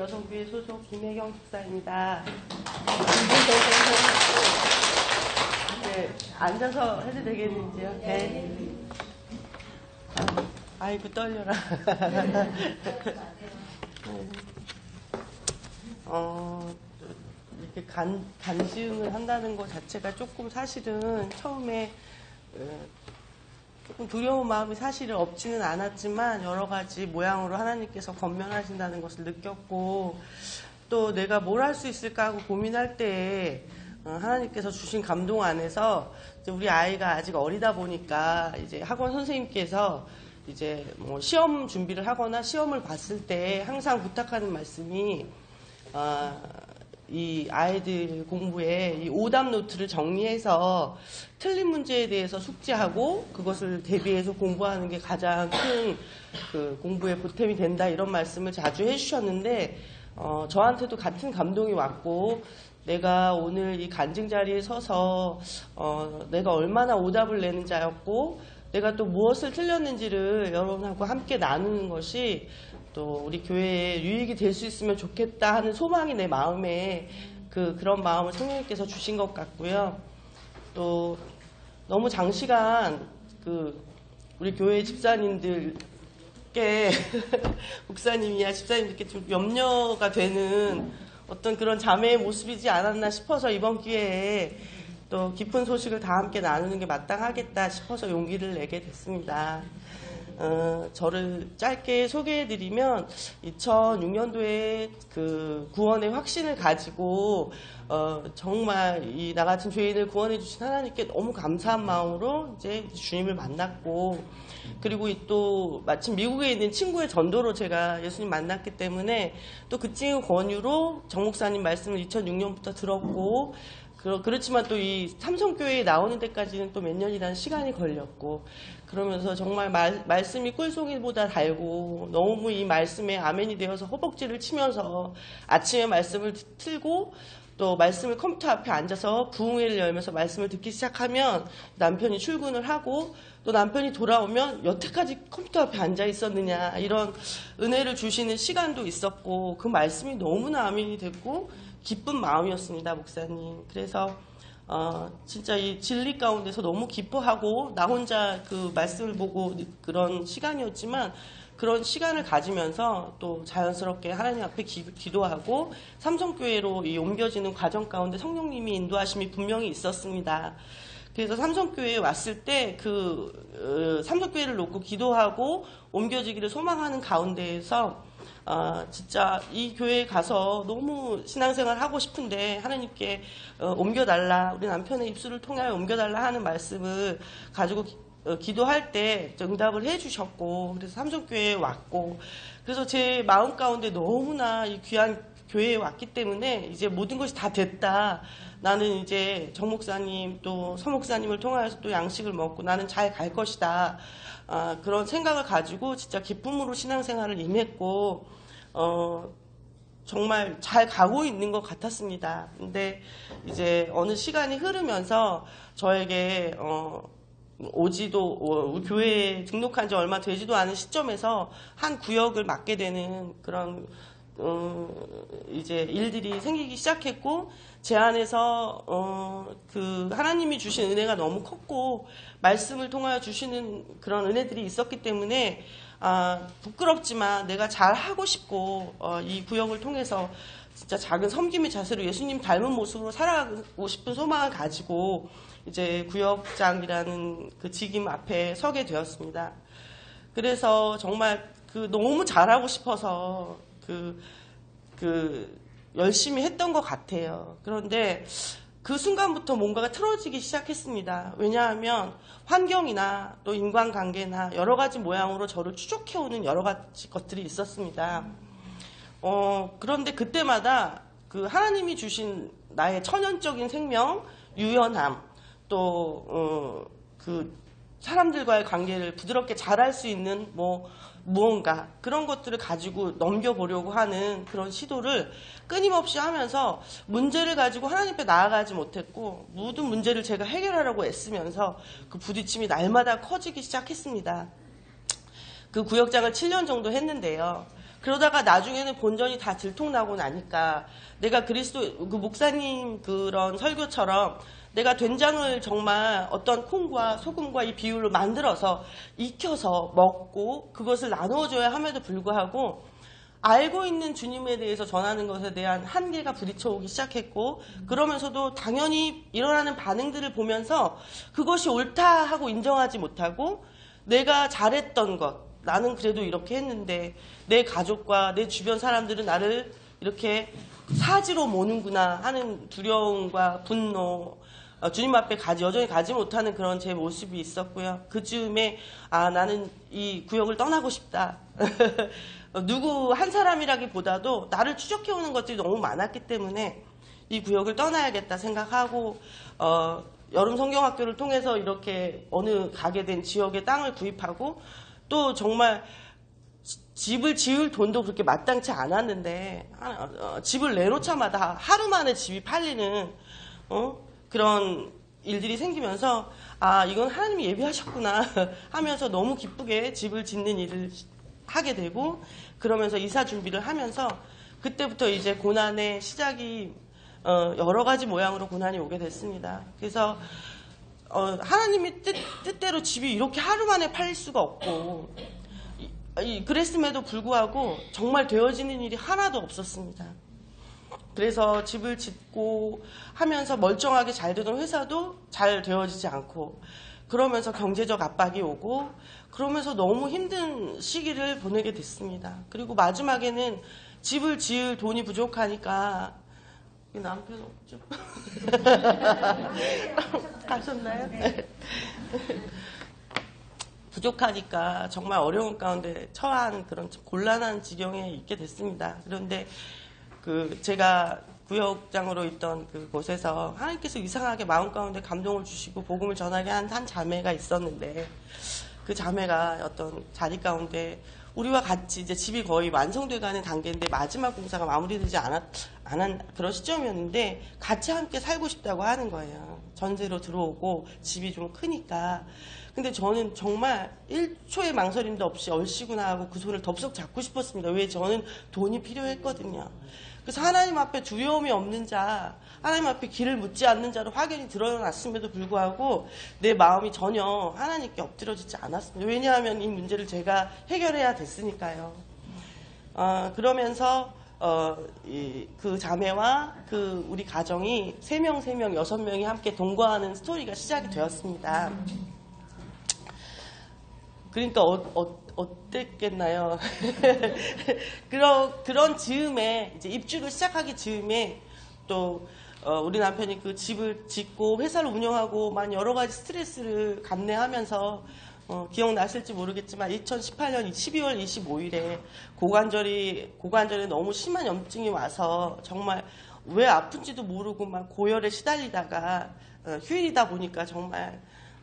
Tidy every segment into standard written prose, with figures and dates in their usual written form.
여성교회 소속 김혜경 집사입니다. 네, 앉아서 해도 되겠는지요? 네. 아이고 떨려라. 이렇게 간지응을 한다는 것 자체가 조금 사실은 처음에 조금 두려운 마음이 사실은 없지는 않았지만 여러 가지 모양으로 하나님께서 건면하신다는 것을 느꼈고, 또 내가 뭘 할 수 있을까 하고 고민할 때에 하나님께서 주신 감동 안에서 이제 우리 아이가 아직 어리다 보니까 이제 학원 선생님께서 이제 뭐 시험 준비를 하거나 시험을 봤을 때 항상 부탁하는 말씀이 이 아이들 공부에 이 오답 노트를 정리해서 틀린 문제에 대해서 숙지하고 그것을 대비해서 공부하는 게 가장 큰 그 공부의 보탬이 된다, 이런 말씀을 자주 해주셨는데 저한테도 같은 감동이 왔고, 내가 오늘 이 간증 자리에 서서 내가 얼마나 오답을 내는 자였고 내가 또 무엇을 틀렸는지를 여러분하고 함께 나누는 것이 또 우리 교회에 유익이 될 수 있으면 좋겠다 하는 소망이 내 마음에 그런 마음을 성령님께서 주신 것 같고요. 또 너무 장시간 우리 교회 집사님들께 목사님이야 집사님들께 좀 염려가 되는 어떤 그런 자매의 모습이지 않았나 싶어서 이번 기회에 또 깊은 소식을 다 함께 나누는 게 마땅하겠다 싶어서 용기를 내게 됐습니다. 저를 짧게 소개해드리면 2006년도에 그 구원의 확신을 가지고 정말 나 같은 죄인을 구원해 주신 하나님께 너무 감사한 마음으로 이제 주님을 만났고, 그리고 또 마침 미국에 있는 친구의 전도로 제가 예수님 만났기 때문에 또 그 친구 권유로 정 목사님 말씀을 2006년부터 들었고, 그렇지만 또 이 삼성교회에 나오는 데까지는 또 몇 년이라는 시간이 걸렸고, 그러면서 정말 말씀이 꿀송이보다 달고 너무 이 말씀에 아멘이 되어서 허벅지를 치면서 아침에 말씀을 틀고 또 말씀을 컴퓨터 앞에 앉아서 부흥회를 열면서 말씀을 듣기 시작하면 남편이 출근을 하고, 또 남편이 돌아오면 여태까지 컴퓨터 앞에 앉아 있었느냐, 이런 은혜를 주시는 시간도 있었고, 그 말씀이 너무나 아멘이 됐고 기쁜 마음이었습니다, 목사님. 그래서 진짜 이 진리 가운데서 너무 기뻐하고 나 혼자 그 말씀을 보고 그런 시간이었지만, 그런 시간을 가지면서 또 자연스럽게 하나님 앞에 기도하고 삼성교회로 옮겨지는 과정 가운데 성령님이 인도하심이 분명히 있었습니다. 그래서 삼성교회에 왔을 때 삼성교회를 놓고 기도하고 옮겨지기를 소망하는 가운데에서 진짜 이 교회에 가서 너무 신앙생활 하고 싶은데 하나님께 옮겨달라, 우리 남편의 입술을 통하여 옮겨달라 하는 말씀을 가지고 기도할 때 응답을 해주셨고, 그래서 삼성교회에 왔고, 그래서 제 마음 가운데 너무나 이 귀한 교회에 왔기 때문에 이제 모든 것이 다 됐다. 나는 이제 정 목사님 또 서 목사님을 통하여서 또 양식을 먹고 나는 잘 갈 것이다. 그런 생각을 가지고 진짜 기쁨으로 신앙생활을 임했고, 정말 잘 가고 있는 것 같았습니다. 근데 이제 어느 시간이 흐르면서 저에게 우리 교회에 등록한 지 얼마 되지도 않은 시점에서 한 구역을 맡게 되는 그런 이제 일들이 생기기 시작했고, 제 안에서 그 하나님이 주신 은혜가 너무 컸고 말씀을 통하여 주시는 그런 은혜들이 있었기 때문에 부끄럽지만 내가 잘 하고 싶고 이 구역을 통해서 진짜 작은 섬김의 자세로 예수님 닮은 모습으로 살아가고 싶은 소망을 가지고 이제 구역장이라는 그 직임 앞에 서게 되었습니다. 그래서 정말 너무 잘하고 싶어서 열심히 했던 것 같아요. 그런데 그 순간부터 뭔가가 틀어지기 시작했습니다. 왜냐하면 환경이나 또 인간관계나 여러 가지 모양으로 저를 추적해오는 여러 가지 것들이 있었습니다. 그런데 그때마다 그 하나님이 주신 나의 천연적인 생명, 유연함, 또 그 사람들과의 관계를 부드럽게 잘할 수 있는 무언가 그런 것들을 가지고 넘겨보려고 하는 그런 시도를 끊임없이 하면서 문제를 가지고 하나님 앞에 나아가지 못했고, 모든 문제를 제가 해결하려고 애쓰면서 그 부딪힘이 날마다 커지기 시작했습니다. 그 구역장을 7년 정도 했는데요. 그러다가 나중에는 본전이 다 들통나고 나니까 내가 그리스도 그 목사님 그런 설교처럼 내가 된장을 정말 어떤 콩과 소금과 이 비율로 만들어서 익혀서 먹고 그것을 나누어줘야 함에도 불구하고 알고 있는 주님에 대해서 전하는 것에 대한 한계가 부딪혀오기 시작했고, 그러면서도 당연히 일어나는 반응들을 보면서 그것이 옳다 하고 인정하지 못하고 내가 잘했던 것, 나는 그래도 이렇게 했는데 내 가족과 내 주변 사람들은 나를 이렇게 사지로 모는구나 하는 두려움과 분노, 주님 앞에 여전히 가지 못하는 그런 제 모습이 있었고요. 그 즈음에 나는 이 구역을 떠나고 싶다. 누구 한 사람이라기보다도 나를 추적해오는 것들이 너무 많았기 때문에 이 구역을 떠나야겠다 생각하고 여름 성경학교를 통해서 이렇게 어느 가게 된 지역의 땅을 구입하고 또 정말 집을 지을 돈도 그렇게 마땅치 않았는데 집을 내놓자마자 하루 만에 집이 팔리는 그런 일들이 생기면서 이건 하나님이 예비하셨구나 하면서 너무 기쁘게 집을 짓는 일을 하게 되고, 그러면서 이사 준비를 하면서 그때부터 이제 고난의 시작이 여러 가지 모양으로 고난이 오게 됐습니다. 그래서 하나님의 뜻대로 집이 이렇게 하루 만에 팔릴 수가 없고 그랬음에도 불구하고 정말 되어지는 일이 하나도 없었습니다. 그래서 집을 짓고 하면서 멀쩡하게 잘 되던 회사도 잘 되어지지 않고, 그러면서 경제적 압박이 오고, 그러면서 너무 힘든 시기를 보내게 됐습니다. 그리고 마지막에는 집을 지을 돈이 부족하니까, 남편 없죠? 가셨나요? 부족하니까 정말 어려운 가운데 처한 그런 곤란한 지경에 있게 됐습니다. 그런데 제가 구역장으로 있던 그곳에서 하나님께서 이상하게 마음 가운데 감동을 주시고 복음을 전하게 한 자매가 있었는데, 그 자매가 어떤 자리 가운데 우리와 같이 이제 집이 거의 완성돼 가는 단계인데 마지막 공사가 마무리되지 않은 그런 시점이었는데 같이 함께 살고 싶다고 하는 거예요. 전세로 들어오고 집이 좀 크니까. 근데 저는 정말 1초의 망설임도 없이 얼씨구나 하고 그 손을 덥석 잡고 싶었습니다. 왜? 저는 돈이 필요했거든요. 그래서 하나님 앞에 두려움이 없는 자, 하나님 앞에 길을 묻지 않는 자로 확연히 드러났음에도 불구하고 내 마음이 전혀 하나님께 엎드려지지 않았습니다. 왜냐하면 이 문제를 제가 해결해야 됐으니까요. 그러면서 그 자매와 우리 가정이 3명, 6명이 함께 동거하는 스토리가 시작이 되었습니다. 그러니까 어땠겠나요? 그런 즈음에 이제 입주를 시작하기 즈음에 또 우리 남편이 그 집을 짓고 회사를 운영하고 만 여러 가지 스트레스를 감내하면서 기억나실지 모르겠지만 2018년 12월 25일에 고관절에 너무 심한 염증이 와서 정말 왜 아픈지도 모르고 막 고열에 시달리다가 휴일이다 보니까 정말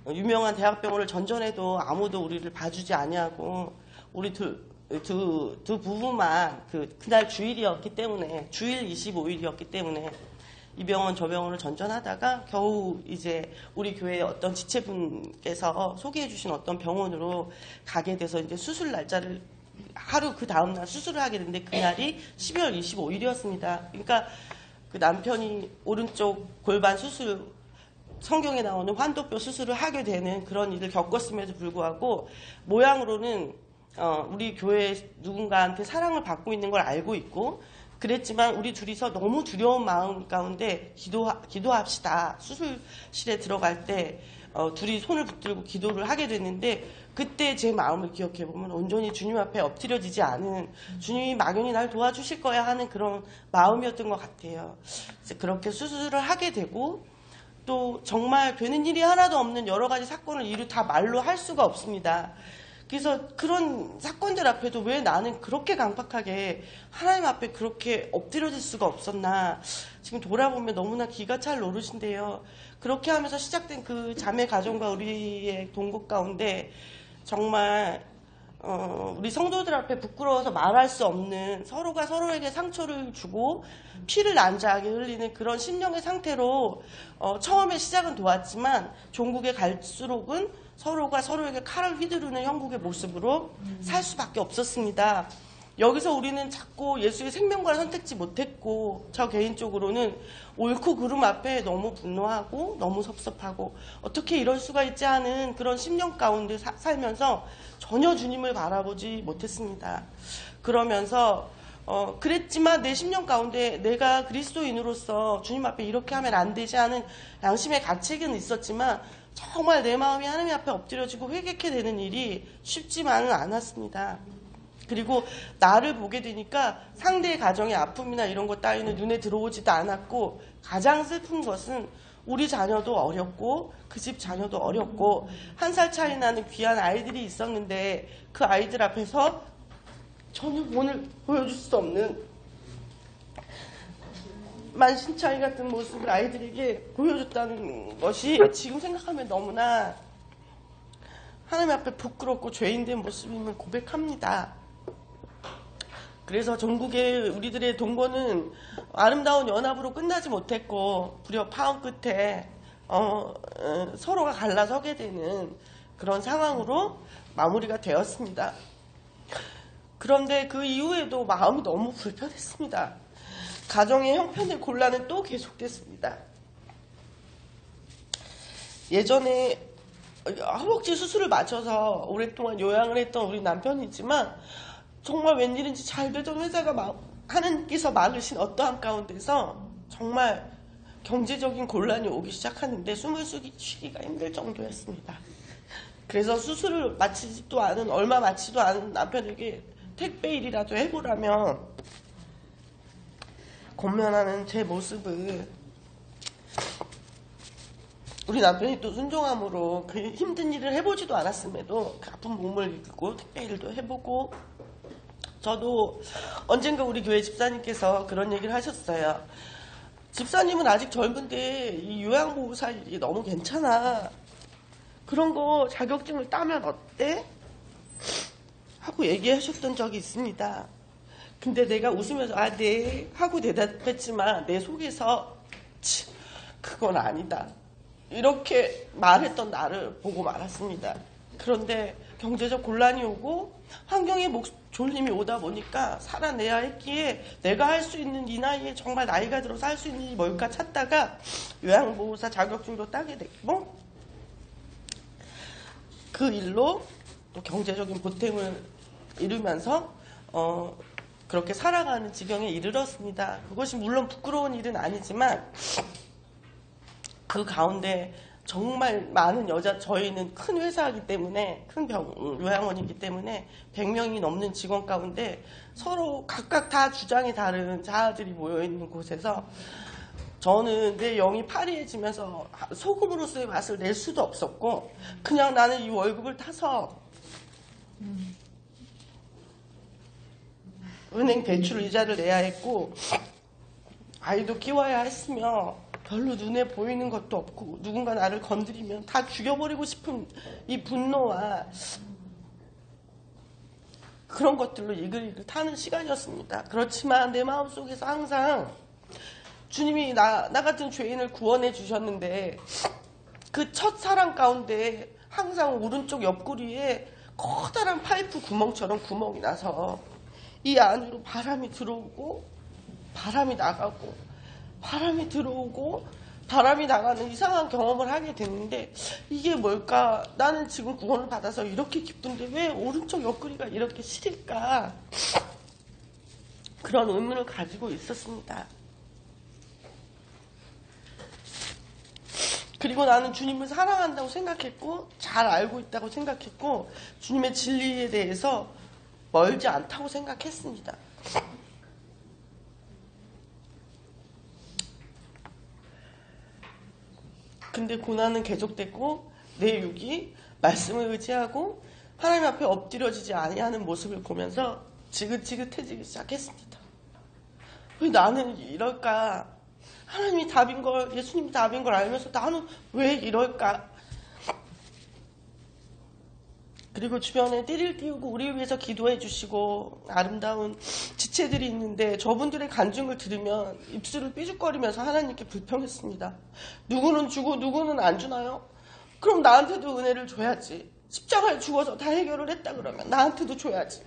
유명한 대학병원을 전전해도 아무도 우리를 봐주지 아니하고 우리 두 부부만 그날 주일이었기 때문에 주일 25일이었기 때문에 이 병원 저 병원을 전전하다가 겨우 이제 우리 교회 어떤 지체분께서 소개해 주신 어떤 병원으로 가게 돼서 이제 수술 날짜를 하루 그 다음날 수술을 하게 됐는데 그날이 12월 25일이었습니다. 그러니까 그 남편이 오른쪽 골반 수술, 성경에 나오는 환도뼈 수술을 하게 되는 그런 일을 겪었음에도 불구하고 모양으로는 우리 교회 누군가한테 사랑을 받고 있는 걸 알고 있고 그랬지만 우리 둘이서 너무 두려운 마음 가운데 기도합시다. 수술실에 들어갈 때 둘이 손을 붙들고 기도를 하게 됐는데 그때 제 마음을 기억해보면 온전히 주님 앞에 엎드려지지 않은 주님이 막연히 날 도와주실 거야 하는 그런 마음이었던 것 같아요. 그렇게 수술을 하게 되고 또 정말 되는 일이 하나도 없는 여러 가지 사건을 이루 다 말로 할 수가 없습니다. 그래서 그런 사건들 앞에도 왜 나는 그렇게 강팍하게 하나님 앞에 그렇게 엎드려질 수가 없었나. 지금 돌아보면 너무나 기가 찰 노릇인데요. 그렇게 하면서 시작된 그 자매 가정과 우리의 동거 가운데 정말 우리 성도들 앞에 부끄러워서 말할 수 없는 서로가 서로에게 상처를 주고 피를 난자하게 흘리는 그런 심령의 상태로 처음에 시작은 도왔지만 종국에 갈수록은 서로가 서로에게 칼을 휘두르는 형국의 모습으로 살 수밖에 없었습니다. 여기서 우리는 자꾸 예수의 생명과를 선택지 못했고, 저 개인적으로는 옳고 그름 앞에 너무 분노하고 너무 섭섭하고 어떻게 이럴 수가 있지 하는 그런 심령 가운데 살면서 전혀 주님을 바라보지 못했습니다. 그러면서 그랬지만 내 심령 가운데 내가 그리스도인으로서 주님 앞에 이렇게 하면 안 되지 하는 양심의 가책은 있었지만 정말 내 마음이 하나님 앞에 엎드려지고 회개케 되는 일이 쉽지만은 않았습니다. 그리고 나를 보게 되니까 상대의 가정의 아픔이나 이런 것 따위는 눈에 들어오지도 않았고, 가장 슬픈 것은 우리 자녀도 어렸고 그 집 자녀도 어렸고 1살 차이 나는 귀한 아이들이 있었는데 그 아이들 앞에서 전혀 오늘 보여줄 수 없는 만신창이 같은 모습을 아이들에게 보여줬다는 것이 지금 생각하면 너무나 하나님 앞에 부끄럽고 죄인된 모습임을 고백합니다. 그래서 전국의 우리들의 동거는 아름다운 연합으로 끝나지 못했고 불효 파혼 끝에 서로가 갈라서게 되는 그런 상황으로 마무리가 되었습니다. 그런데 그 이후에도 마음이 너무 불편했습니다. 가정의 형편의 곤란은 또 계속됐습니다. 예전에 허벅지 수술을 마쳐서 오랫동안 요양을 했던 우리 남편이지만 정말 웬일인지 잘 되던 회사가 하나님께서 막으신 어떠한 가운데서 정말 경제적인 곤란이 오기 시작하는데 숨을 쉬기가 힘들 정도였습니다. 그래서 수술을 마치지도 않은, 얼마 마치도 않은 남편에게 택배 일이라도 해보라며 권면하는 제 모습을 우리 남편이 또 순종함으로 그 힘든 일을 해보지도 않았음에도 그 아픈 몸을 이끌고 택배 일도 해보고, 저도 언젠가 우리 교회 집사님께서 그런 얘기를 하셨어요. 집사님은 아직 젊은데 이 요양보호사 일이 너무 괜찮아. 그런 거 자격증을 따면 어때? 하고 얘기하셨던 적이 있습니다. 근데 내가 웃으면서 네 하고 대답했지만 내 속에서 그건 아니다 이렇게 말했던 나를 보고 말았습니다. 그런데 경제적 곤란이 오고 환경의 졸림이 오다 보니까 살아내야 했기에 내가 할 수 있는 이 나이에 정말 나이가 들어서 할 수 있는 일이 뭘까 찾다가 요양보호사 자격증도 따게 됐고, 그 일로 또 경제적인 보탬을 이루면서 그렇게 살아가는 지경에 이르렀습니다. 그것이 물론 부끄러운 일은 아니지만 그 가운데 정말 많은 저희는 큰 회사이기 때문에, 큰 요양원이기 때문에 100명이 넘는 직원 가운데 서로 각각 다 주장이 다른 자아들이 모여있는 곳에서 저는 내 영이 파리해지면서 소금으로서의 맛을 낼 수도 없었고, 그냥 나는 이 월급을 타서 은행 대출 이자를 내야 했고 아이도 키워야 했으며 별로 눈에 보이는 것도 없고 누군가 나를 건드리면 다 죽여버리고 싶은 이 분노와 그런 것들로 이글이글 타는 시간이었습니다. 그렇지만 내 마음속에서 항상 주님이 나 같은 죄인을 구원해 주셨는데 그 첫 사랑 가운데 항상 오른쪽 옆구리에 커다란 파이프 구멍처럼 구멍이 나서 이 안으로 바람이 들어오고 바람이 나가고 바람이 들어오고 바람이 나가는 이상한 경험을 하게 됐는데, 이게 뭘까? 나는 지금 구원을 받아서 이렇게 기쁜데 왜 오른쪽 옆구리가 이렇게 시릴까? 그런 의문을 가지고 있었습니다. 그리고 나는 주님을 사랑한다고 생각했고 잘 알고 있다고 생각했고 주님의 진리에 대해서 멀지 않다고 생각했습니다. 근데 고난은 계속됐고 내 육이 말씀을 의지하고 하나님 앞에 엎드려지지 아니하는 모습을 보면서 지긋지긋해지기 시작했습니다. 왜 나는 이럴까? 하나님이 답인 걸, 예수님이 답인 걸 알면서 나는 왜 이럴까? 그리고 주변에 띠를 띄우고 우리를 위해서 기도해 주시고 아름다운 지체들이 있는데 저분들의 간증을 들으면 입술을 삐죽거리면서 하나님께 불평했습니다. 누구는 주고 누구는 안 주나요? 그럼 나한테도 은혜를 줘야지. 십자가에 죽어서 다 해결을 했다 그러면 나한테도 줘야지.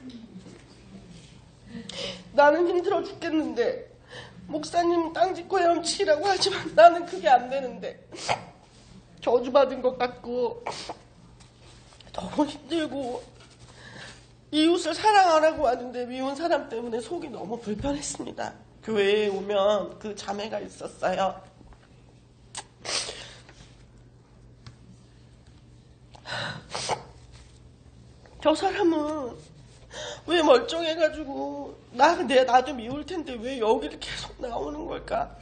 나는 힘들어 죽겠는데 목사님 땅 짓고 헤엄치라고 하지만 나는 그게 안 되는데 저주받은 것 같고 너무 힘들고 이웃을 사랑하라고 하는데 미운 사람 때문에 속이 너무 불편했습니다. 교회에 오면 그 자매가 있었어요. 저 사람은 왜 멀쩡해가지고 나도 미울 텐데 왜 여기를 계속 나오는 걸까?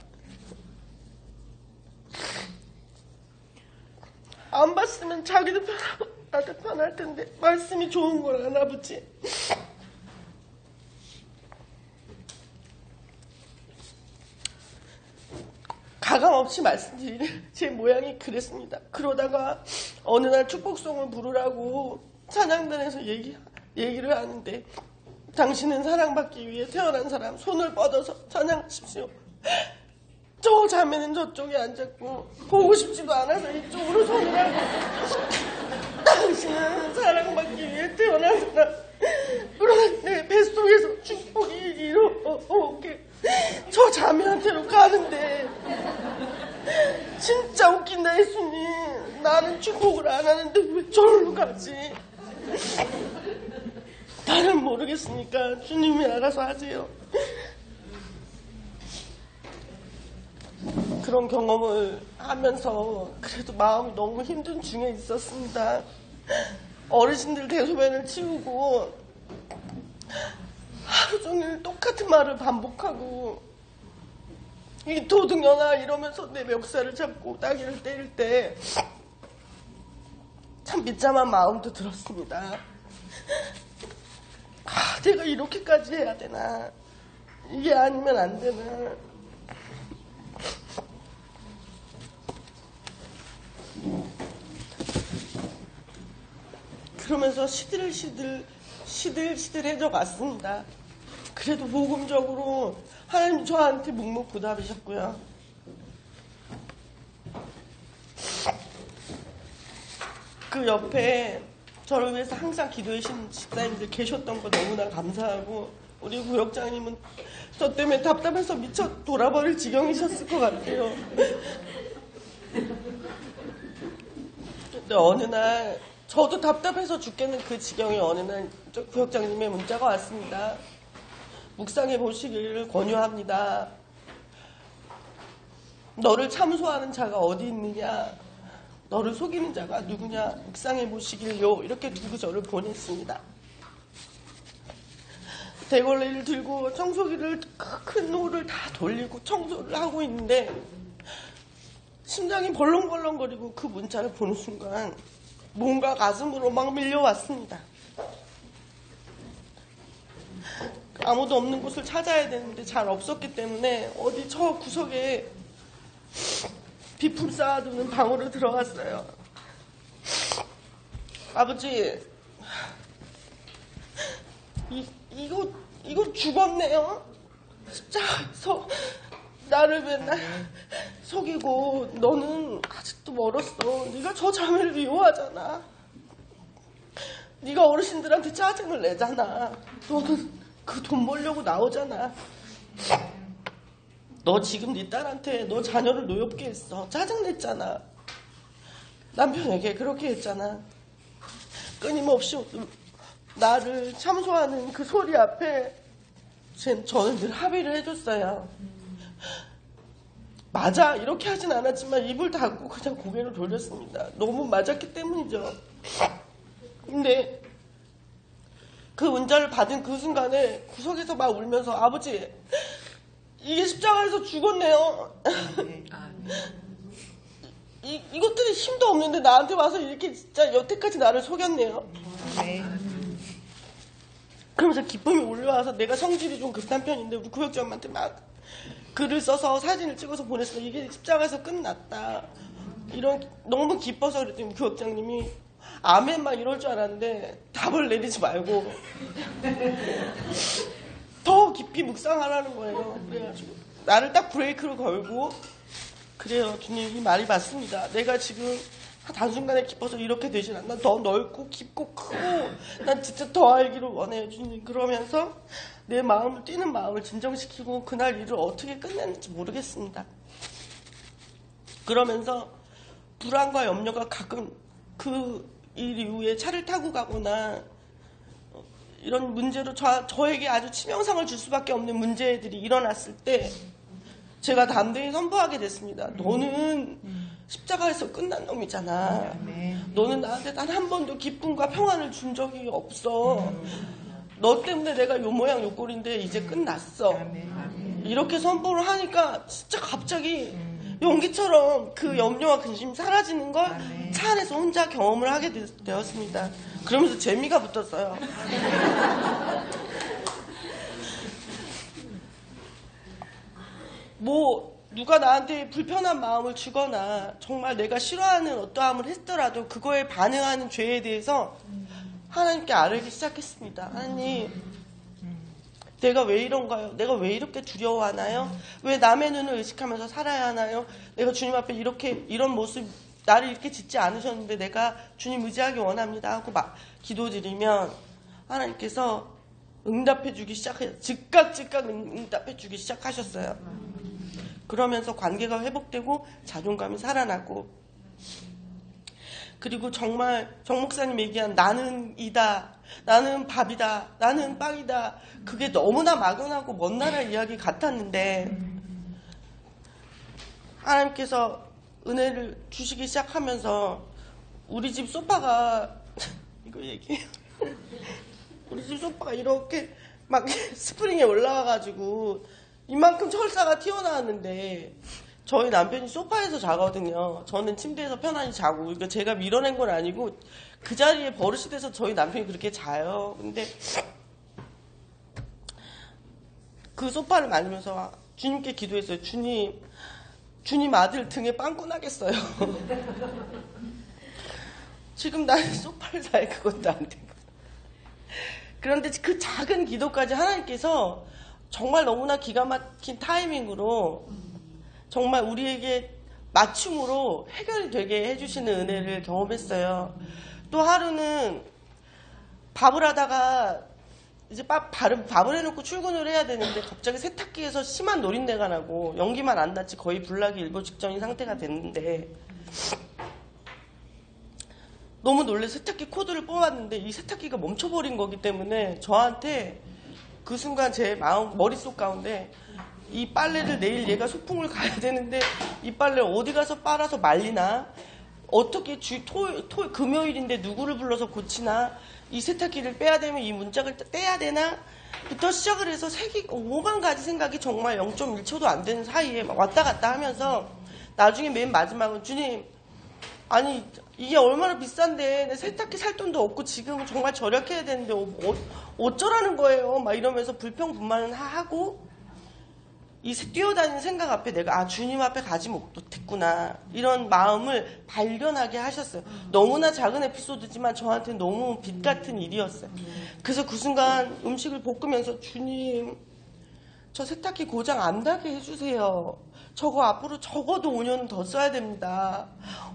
안 봤으면 자기도 나도 편할 텐데 말씀이 좋은 걸 아나 보지. 가감없이 말씀드리는 제 모양이 그랬습니다. 그러다가 어느 날 축복송을 부르라고 찬양단에서 얘기를 하는데 당신은 사랑받기 위해 태어난 사람 손을 뻗어서 찬양하십시오. 저 자매는 저쪽에 앉았고 보고 싶지도 않아서 이쪽으로 손을 하고 당신은 사랑받기 위해 태어난 사람 그러나 내 뱃속에서 축복이 이렇게 저 자매한테로 가는데 진짜 웃긴다 예수님. 나는 축복을 안 하는데 왜 저리로 가지? 나는 모르겠으니까 주님이 알아서 하세요. 그런 경험을 하면서 그래도 마음이 너무 힘든 중에 있었습니다. 어르신들 대소변을 치우고 하루 종일 똑같은 말을 반복하고 이 도둑년아 이러면서 내 멱살을 잡고 따귀를 때릴 때 참 비참한 마음도 들었습니다. 내가 이렇게까지 해야 되나? 이게 아니면 안 되나? 그러면서 시들시들해져 갔습니다. 그래도 복음적으로 하나님 저한테 묵묵부답이셨고요. 그 옆에 저를 위해서 항상 기도해 주신 집사님들 계셨던 거 너무나 감사하고 우리 구역장님은 저 때문에 답답해서 미쳐 돌아버릴 지경이셨을 것 같아요. 근데 어느 날 저도 답답해서 죽겠는 그 지경에 어느 날 저 구역장님의 문자가 왔습니다. 묵상해 보시기를 권유합니다. 너를 참소하는 자가 어디 있느냐? 너를 속이는 자가 누구냐? 묵상해 보시길요. 이렇게 두 구절을 보냈습니다. 대걸레를 들고 청소기를 큰 홀을 다 돌리고 청소를 하고 있는데 심장이 벌렁벌렁거리고 그 문자를 보는 순간 뭔가 가슴으로 막 밀려왔습니다. 아무도 없는 곳을 찾아야 되는데 잘 없었기 때문에 어디 저 구석에 비품 쌓아두는 방으로 들어갔어요. 아버지, 이거 죽었네요. 십자가에서 나를 맨날 속이고 너는 아직도 멀었어. 네가 저 자매를 미워하잖아. 네가 어르신들한테 짜증을 내잖아. 너는 그 돈 벌려고 나오잖아. 너 지금 네 딸한테 너 자녀를 노엽게 했어. 짜증냈잖아. 남편에게 그렇게 했잖아. 끊임없이 나를 참소하는 그 소리 앞에 저는 늘 합의를 해줬어요. 맞아 이렇게 하진 않았지만 입을 닫고 그냥 고개를 돌렸습니다. 너무 맞았기 때문이죠. 근데 그 문자를 받은 그 순간에 구석에서 막 울면서 아버지 이게 십자가에서 죽었네요. 이것들이 힘도 없는데 나한테 와서 이렇게 진짜 여태까지 나를 속였네요. 그러면서 기쁨이 올라와서 내가 성질이 좀 급한 편인데 우리 구역장님한테 막 글을 써서 사진을 찍어서 보냈어요. 이게 십자가에서 끝났다. 이런 너무 기뻐서 그랬더니 구역장님이 아멘 막 이럴 줄 알았는데 답을 내리지 말고 더 깊이 묵상하라는 거예요. 그래가지고 나를 딱 브레이크를 걸고 그래요. 주님 이 말이 맞습니다. 내가 지금 단순간에 기뻐서 이렇게 되진 않나. 더 넓고 깊고 크고 난 진짜 더 알기를 원해요. 주님 그러면서 내 마음을 뛰는 마음을 진정시키고 그날 일을 어떻게 끝냈는지 모르겠습니다. 그러면서 불안과 염려가 가끔 그 일 이후에 차를 타고 가거나 이런 문제로 저에게 아주 치명상을 줄 수밖에 없는 문제들이 일어났을 때 제가 담대히 선포하게 됐습니다. 너는 십자가에서 끝난 놈이잖아. 너는 나한테 단 한 번도 기쁨과 평안을 준 적이 없어. 너 때문에 내가 요 모양 요 꼴인데 이제 끝났어. 이렇게 선포를 하니까 진짜 갑자기 용기처럼 그 염려와 근심이 사라지는 걸 차 안에서 혼자 경험을 하게 되었습니다. 그러면서 재미가 붙었어요. 뭐 누가 나한테 불편한 마음을 주거나 정말 내가 싫어하는 어떠함을 했더라도 그거에 반응하는 죄에 대해서 하나님께 아뢰기 시작했습니다. 하나님, 내가 왜 이런가요? 내가 왜 이렇게 두려워하나요? 왜 남의 눈을 의식하면서 살아야 하나요? 내가 주님 앞에 이런 모습, 나를 이렇게 짓지 않으셨는데 내가 주님 의지하기 원합니다 하고 막 기도드리면 하나님께서 응답해 주기 시작해요. 즉각 응답해 주기 시작하셨어요. 그러면서 관계가 회복되고 자존감이 살아나고, 그리고 정말 정 목사님 얘기한 나는 이다, 나는 밥이다, 나는 빵이다, 그게 너무나 막연하고 먼 나라 이야기 같았는데 하나님께서 은혜를 주시기 시작하면서 우리 집 소파가 이거 얘기해요. 우리 집 소파가 이렇게 막 스프링에 올라와가지고 이만큼 철사가 튀어나왔는데 저희 남편이 소파에서 자거든요. 저는 침대에서 편안히 자고, 그러니까 제가 밀어낸 건 아니고 그 자리에 버릇이 돼서 저희 남편이 그렇게 자요. 근데 그 소파를 만지면서 주님께 기도했어요. 주님 아들 등에 빵꾸 나겠어요. 지금 나는 소파를 사야 그것도 안 되고. 그런데 그 작은 기도까지 하나님께서 정말 너무나 기가 막힌 타이밍으로 정말 우리에게 맞춤으로 해결이 되게 해주시는 은혜를 경험했어요. 또 하루는 밥을 하다가 이제 밥을 해놓고 출근을 해야 되는데 갑자기 세탁기에서 심한 노린내가 나고 연기만 안 났지 거의 불나기 일보 직전인 상태가 됐는데 너무 놀라서 세탁기 코드를 뽑았는데 이 세탁기가 멈춰버린 거기 때문에 저한테 그 순간 제 머릿속 가운데 이 빨래를 내일 얘가 소풍을 가야 되는데 이 빨래를 어디 가서 빨아서 말리나, 어떻게 금요일인데 누구를 불러서 고치나, 이 세탁기를 빼야 되면 이 문짝을 떼야 되나 부터 시작을 해서 5만 가지 생각이 정말 0.1초도 안 되는 사이에 막 왔다 갔다 하면서 나중에 맨 마지막은 주님, 아니 이게 얼마나 비싼데 내 세탁기 살 돈도 없고 지금 정말 절약해야 되는데 어쩌라는 거예요 막 이러면서 불평불만은 하고, 이 뛰어다니는 생각 앞에 내가 주님 앞에 가지 못했구나 이런 마음을 발견하게 하셨어요. 너무나 작은 에피소드지만 저한테 너무 빛 같은 일이었어요. 그래서 그 순간 음식을 볶으면서 주님, 저 세탁기 고장 안 나게 해주세요. 저거 앞으로 적어도 5년은 더 써야 됩니다.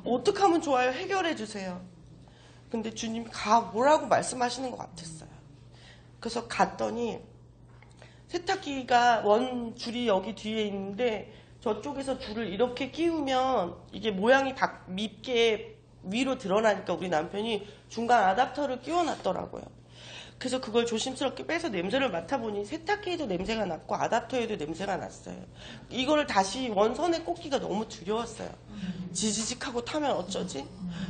어떻게 하면 좋아요? 해결해 주세요. 근데 주님이 뭐라고 말씀하시는 것 같았어요. 그래서 갔더니 세탁기가 원 줄이 여기 뒤에 있는데 저쪽에서 줄을 이렇게 끼우면 이게 모양이 밉게 위로 드러나니까 우리 남편이 중간 아답터를 끼워놨더라고요. 그래서 그걸 조심스럽게 빼서 냄새를 맡아보니 세탁기에도 냄새가 났고 아답터에도 냄새가 났어요. 이거를 다시 원선에 꽂기가 너무 두려웠어요. 지지직하고 타면 어쩌지?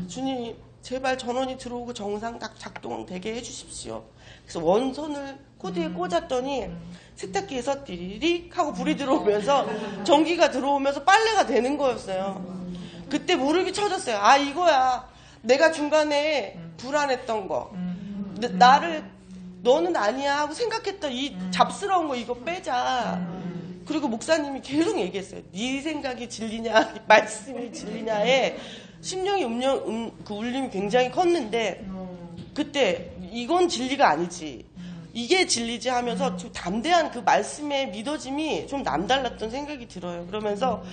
주님, 제발 전원이 들어오고 정상 딱 작동되게 해주십시오. 그래서 원선을 코드에 꽂았더니 세탁기에서 띠리릭 하고 불이 들어오면서 전기가 들어오면서 빨래가 되는 거였어요. 그때 무릎이 쳐졌어요. 이거야. 내가 중간에 불안했던 거. 너는 아니야 하고 생각했던 이 잡스러운 거 이거 빼자. 그리고 목사님이 계속 얘기했어요. 네 생각이 진리냐, 말씀이 진리냐에 심령이 그 울림이 굉장히 컸는데 그때 이건 진리가 아니지. 이게 진리지 하면서 좀 담대한 그 말씀의 믿어짐이 좀 남달랐던 생각이 들어요. 그러면서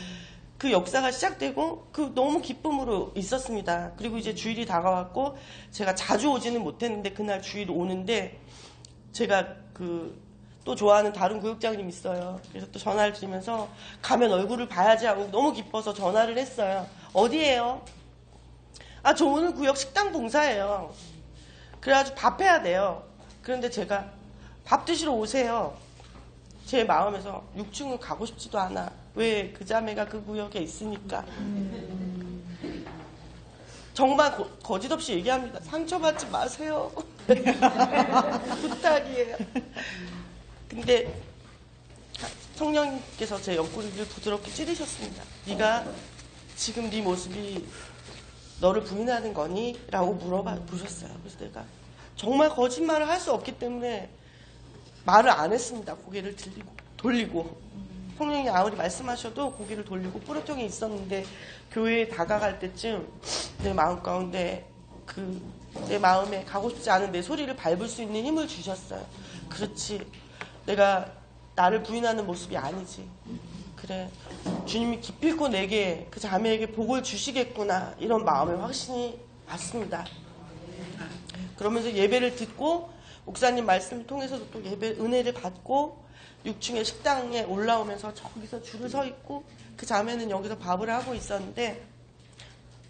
그 역사가 시작되고 너무 기쁨으로 있었습니다. 그리고 이제 주일이 다가왔고 제가 자주 오지는 못했는데 그날 주일 오는데 제가 또 좋아하는 다른 구역장님 있어요. 그래서 또 전화를 드리면서 가면 얼굴을 봐야지 하고 너무 기뻐서 전화를 했어요. 어디예요? 아, 저 오늘 구역 식당 봉사예요. 그래가지고 밥 해야 돼요. 그런데 제가 밥 드시러 오세요. 제 마음에서 6층을 가고 싶지도 않아. 왜 그 자매가 그 구역에 있으니까. 정말 거짓 없이 얘기합니다. 상처받지 마세요. 부탁이에요. 근데 성령님께서 제 옆구리를 부드럽게 찌르셨습니다. 네가 지금 네 모습이 너를 부인하는 거니? 라고 보셨어요. 그래서 내가 정말 거짓말을 할 수 없기 때문에 말을 안 했습니다. 고개를 돌리고. 성령이 아무리 말씀하셔도 고개를 돌리고 뿌려통에 있었는데 교회에 다가갈 때쯤 내 마음 가운데 내 마음에 가고 싶지 않은 내 소리를 밟을 수 있는 힘을 주셨어요. 그렇지. 내가 나를 부인하는 모습이 아니지. 그래. 주님이 기필코 내게 그 자매에게 복을 주시겠구나. 이런 마음의 확신이 왔습니다. 그러면서 예배를 듣고 목사님 말씀을 통해서도 또 은혜를 받고 6층의 식당에 올라오면서 저기서 줄을 서 있고 그 자매는 여기서 밥을 하고 있었는데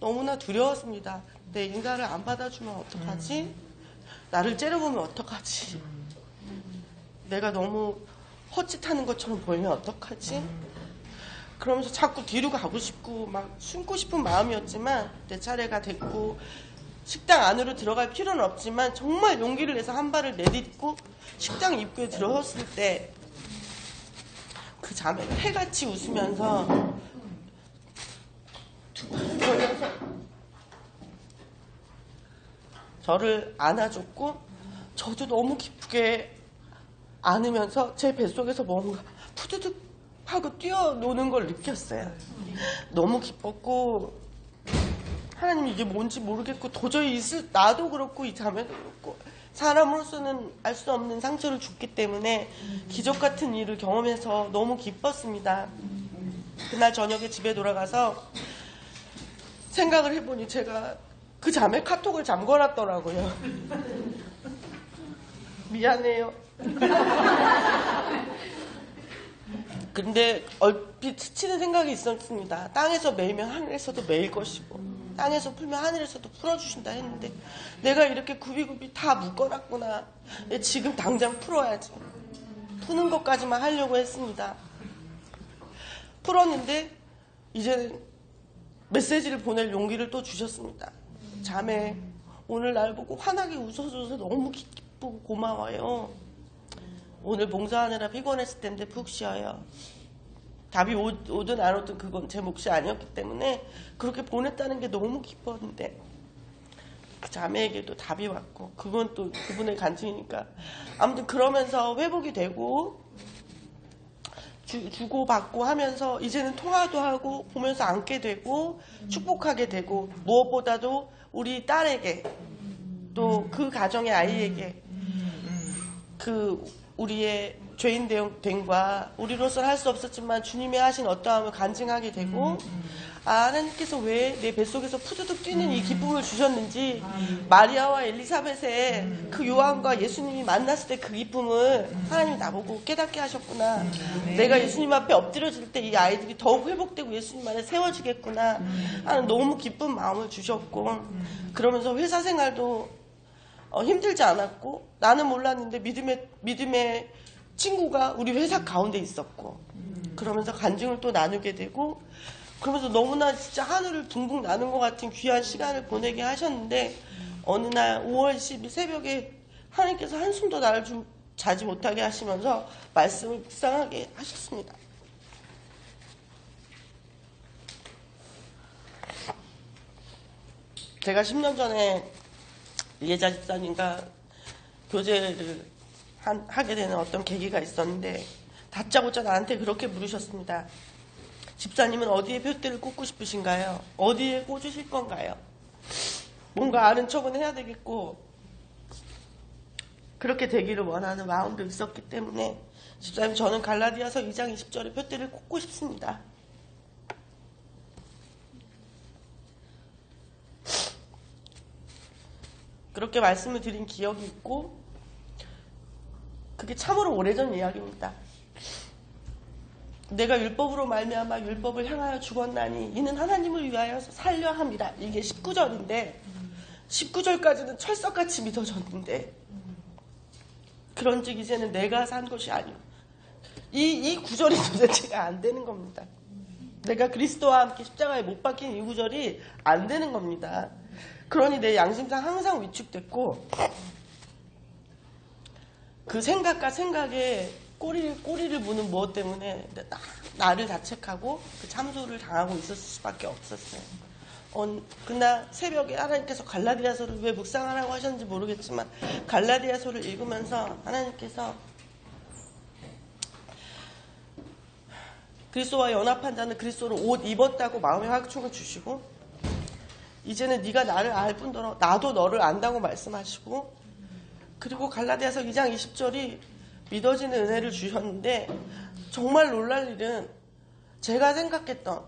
너무나 두려웠습니다. 내 인사를 안 받아주면 어떡하지? 나를 째려보면 어떡하지? 내가 너무 헛짓하는 것처럼 보이면 어떡하지? 그러면서 자꾸 뒤로 가고 싶고 막 숨고 싶은 마음이었지만 내 차례가 됐고 식당 안으로 들어갈 필요는 없지만 정말 용기를 내서 한 발을 내딛고 식당 입구에 들어섰을 때 그 자매 해같이 웃으면서 그러면서 저를 안아줬고 저도 너무 기쁘게 안으면서 제 뱃속에서 뭔가 푸드득 하고 뛰어노는 걸 느꼈어요. 너무 기뻤고 하나님 이게 뭔지 모르겠고 도저히 나도 그렇고 이 자매도 그렇고 사람으로서는 알 수 없는 상처를 줬기 때문에 기적 같은 일을 경험해서 너무 기뻤습니다. 그날 저녁에 집에 돌아가서 생각을 해보니 제가 그 자매 카톡을 잠궈놨더라고요. 미안해요. 근데 얼핏 스치는 생각이 있었습니다. 땅에서 매이면 하늘에서도 매일 것이고 땅에서 풀면 하늘에서도 풀어주신다 했는데 내가 이렇게 굽이굽이 다 묶어놨구나. 지금 당장 풀어야지. 푸는 것까지만 하려고 했습니다. 풀었는데 이제는 메시지를 보낼 용기를 또 주셨습니다. 자매 오늘 날 보고 환하게 웃어줘서 너무 기쁘고 고마워요. 오늘 봉사하느라 피곤했을 텐데 푹 쉬어요. 답이 오든 안 오든 그건 제 몫이 아니었기 때문에 그렇게 보냈다는 게 너무 기뻤는데 그 자매에게도 답이 왔고 그건 또 그분의 간증이니까 아무튼 그러면서 회복이 되고 주고받고 하면서 이제는 통화도 하고 보면서 안게 되고 축복하게 되고 무엇보다도 우리 딸에게 또 그 가정의 아이에게 우리의 죄인됨과 우리로서는 할 수 없었지만 주님이 하신 어떠함을 간증하게 되고 하나님께서 왜 내 뱃속에서 푸드득 뛰는 이 기쁨을 주셨는지 마리아와 엘리사벳의 그 요한과 예수님이 만났을 때 그 기쁨을 하나님이 나보고 깨닫게 하셨구나. 내가 예수님 앞에 엎드려질 때 이 아이들이 더욱 회복되고 예수님 안에 세워지겠구나 하는 너무 기쁜 마음을 주셨고 그러면서 회사 생활도 힘들지 않았고 나는 몰랐는데 믿음의 친구가 우리 회사 가운데 있었고 그러면서 간증을 또 나누게 되고 그러면서 너무나 진짜 하늘을 둥둥 나는 것 같은 귀한 시간을 보내게 하셨는데 어느 날 5월 10일 새벽에 하나님께서 한숨도 나를 좀 자지 못하게 하시면서 말씀을 묵상하게 하셨습니다. 제가 10년 전에 예자 집사님과 교제를 하게 되는 어떤 계기가 있었는데 다짜고짜 나한테 그렇게 물으셨습니다. 집사님은 어디에 둯대를 꽂고 싶으신가요? 어디에 꽂으실 건가요? 뭔가 아는 척은 해야 되겠고 그렇게 되기를 원하는 마음도 있었기 때문에 집사님 저는 갈라디아서 2장 20절에 둯대를 꽂고 싶습니다. 그렇게 말씀을 드린 기억이 있고 그게 참으로 오래전 이야기입니다. 내가 율법으로 말미암아 율법을 향하여 죽었나니 이는 하나님을 위하여 살려 함이라. 이게 19절인데 19절까지는 철석같이 믿어졌는데 그런즉 이제는 내가 산 것이 아니오. 이 구절이 도대체가 안 되는 겁니다. 내가 그리스도와 함께 십자가에 못 박힌 이 구절이 안 되는 겁니다. 그러니 내 양심상 항상 위축됐고 그 생각과 생각에 꼬리를 무는 무엇 때문에 나를 자책하고 그 참소를 당하고 있었을 수밖에 없었어요. 그날 새벽에 하나님께서 갈라디아서를 왜 묵상하라고 하셨는지 모르겠지만 갈라디아서를 읽으면서 하나님께서 그리스도와 연합한 자는 그리스도를 옷 입었다고 마음의 확증을 주시고 이제는 네가 나를 알 뿐더러 나도 너를 안다고 말씀하시고 그리고 갈라디아서 2장 20절이 믿어지는 은혜를 주셨는데 정말 놀랄 일은 제가 생각했던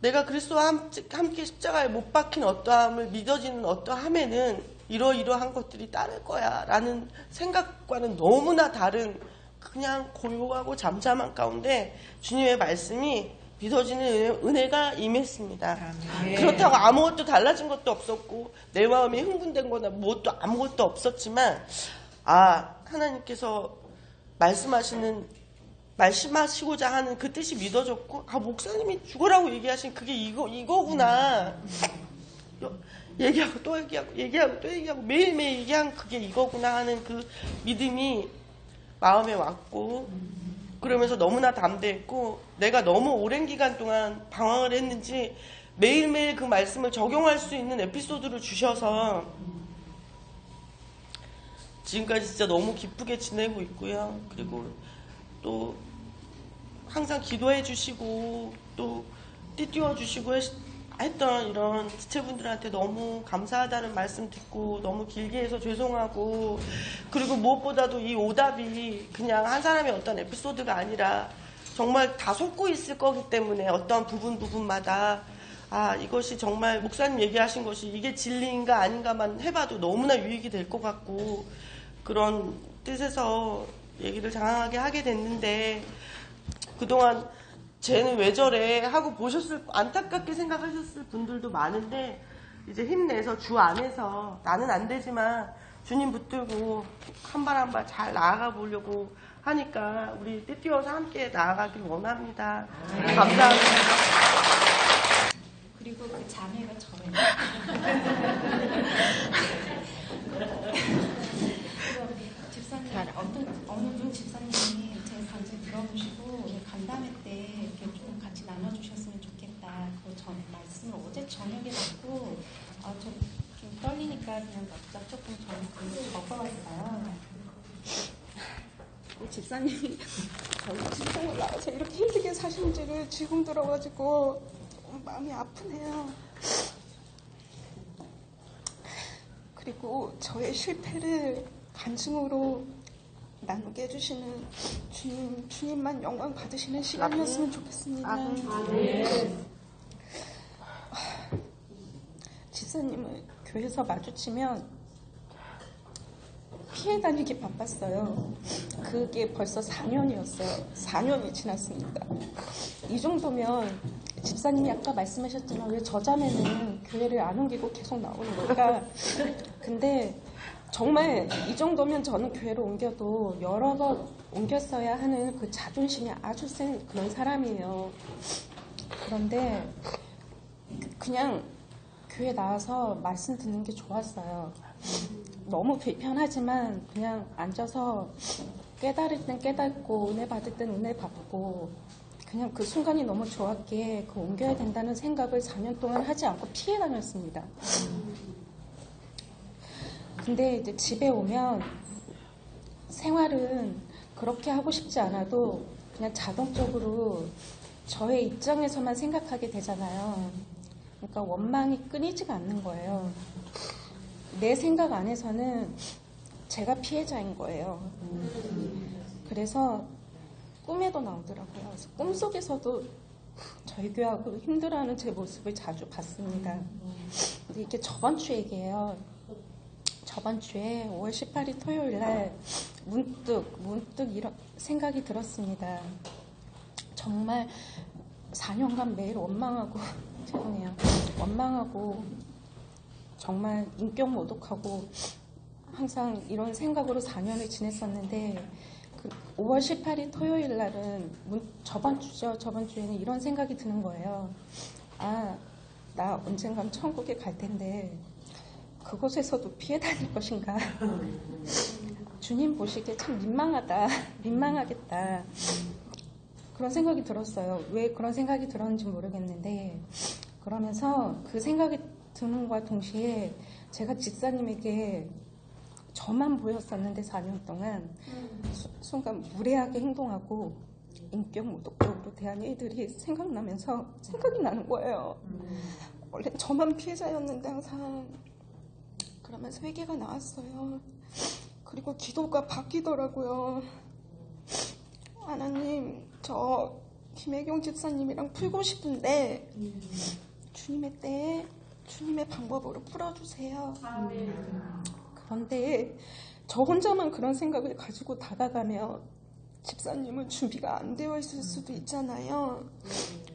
내가 그리스도와 함께 십자가에 못 박힌 어떠함을 믿어지는 어떠함에는 이러이러한 것들이 따를 거야 라는 생각과는 너무나 다른 그냥 고요하고 잠잠한 가운데 주님의 말씀이 믿어지는 은혜가 임했습니다. 그렇다고 아무것도 달라진 것도 없었고 내 마음이 흥분된 거나 무엇도 아무것도 없었지만 하나님께서 말씀하시고자 하는 그 뜻이 믿어졌고 목사님이 죽으라고 얘기하신 그게 이거구나. 얘기하고 또 얘기하고 매일매일 얘기한 그게 이거구나 하는 그 믿음이 마음에 왔고 그러면서 너무나 담대했고 내가 너무 오랜 기간 동안 방황을 했는지 매일매일 그 말씀을 적용할 수 있는 에피소드를 주셔서 지금까지 진짜 너무 기쁘게 지내고 있고요. 그리고 또 항상 기도해 주시고 또 띠띠워 주시고 했던 이런 지체분들한테 너무 감사하다는 말씀 듣고 너무 길게 해서 죄송하고 그리고 무엇보다도 이 오답이 그냥 한 사람의 어떤 에피소드가 아니라 정말 다 속고 있을 거기 때문에 어떤 부분마다 이것이 정말 목사님 얘기하신 것이 이게 진리인가 아닌가만 해봐도 너무나 유익이 될 것 같고 그런 뜻에서 얘기를 장황하게 하게 됐는데 그동안 쟤는 왜 저래 하고 안타깝게 생각하셨을 분들도 많은데 이제 힘내서 주 안에서 나는 안 되지만 주님 붙들고 한 발 한 발 잘 나아가 보려고 하니까 우리 띠띠워서 함께 나아가길 원합니다. 감사합니다. 그리고 그 자매가 저예요. 집사님, 어느 분 집사님이 제 간증 들어보시고 간담회 때 이렇게 좀 같이 나눠주셨으면 좋겠다. 그 말씀을 어제 저녁에 듣고 좀 떨리니까 그냥 조금 적어왔어요. 집사님이 저희 집사님 나와서 이렇게 힘들게 사신지를 지금 들어가지고 마음이 아프네요. 그리고 저의 실패를 간증으로 나누게 해주시는 주님만 영광 받으시는 시간이었으면 좋겠습니다. 집사님을 교회에서 마주치면 피해 다니기 바빴어요. 그게 벌써 4년이었어요. 4년이 지났습니다. 이 정도면 집사님이 아까 말씀하셨지만 왜 저 자매는 교회를 안 옮기고 계속 나오는 걸까? 근데 정말 이 정도면 저는 교회를 옮겨도 여러 번 옮겼어야 하는 그 자존심이 아주 센 그런 사람이에요. 그런데 그냥 교회 나와서 말씀 듣는 게 좋았어요. 너무 불편하지만 그냥 앉아서 깨달을 땐 깨닫고 은혜 받을 땐 은혜 받고 그냥 그 순간이 너무 좋았기에 그 옮겨야 된다는 생각을 4년 동안 하지 않고 피해 다녔습니다. 근데 이제 집에 오면 생활은 그렇게 하고 싶지 않아도 그냥 자동적으로 저의 입장에서만 생각하게 되잖아요. 그러니까 원망이 끊이지가 않는 거예요. 내 생각 안에서는 제가 피해자인 거예요. 그래서 꿈에도 나오더라고요. 그래서 꿈속에서도 저희 교회하고 힘들어하는 제 모습을 자주 봤습니다. 근데 이게 저번 주 얘기예요. 저번 주에 5월 18일 토요일 날 문득 이런 생각이 들었습니다. 정말 4년간 매일 원망하고 죄송해요. 원망하고 정말 인격 모독하고 항상 이런 생각으로 4년을 지냈었는데 5월 18일 토요일 날은 저번 주에는 이런 생각이 드는 거예요. 아, 나 언젠간 천국에 갈 텐데 그곳에서도 피해 다닐 것인가. 주님 보시기에 참 민망하겠다. 그런 생각이 들었어요. 왜 그런 생각이 들었는지 모르겠는데 그러면서 그 생각이 드는과 동시에 제가 집사님에게 저만 보였었는데 4년 동안 순간 무례하게 행동하고 인격 모독적으로 대한 일들이 생각나면서 생각이 나는 거예요. 원래 저만 피해자였는데 항상 그러면서 회개가 나왔어요. 그리고 기도가 바뀌더라고요. 하나님, 저 김혜경 집사님이랑 풀고 싶은데 주님의 때에 주님의 방법으로 풀어주세요. 그런데 저 혼자만 그런 생각을 가지고 다가가면 집사님은 준비가 안 되어 있을 수도 있잖아요.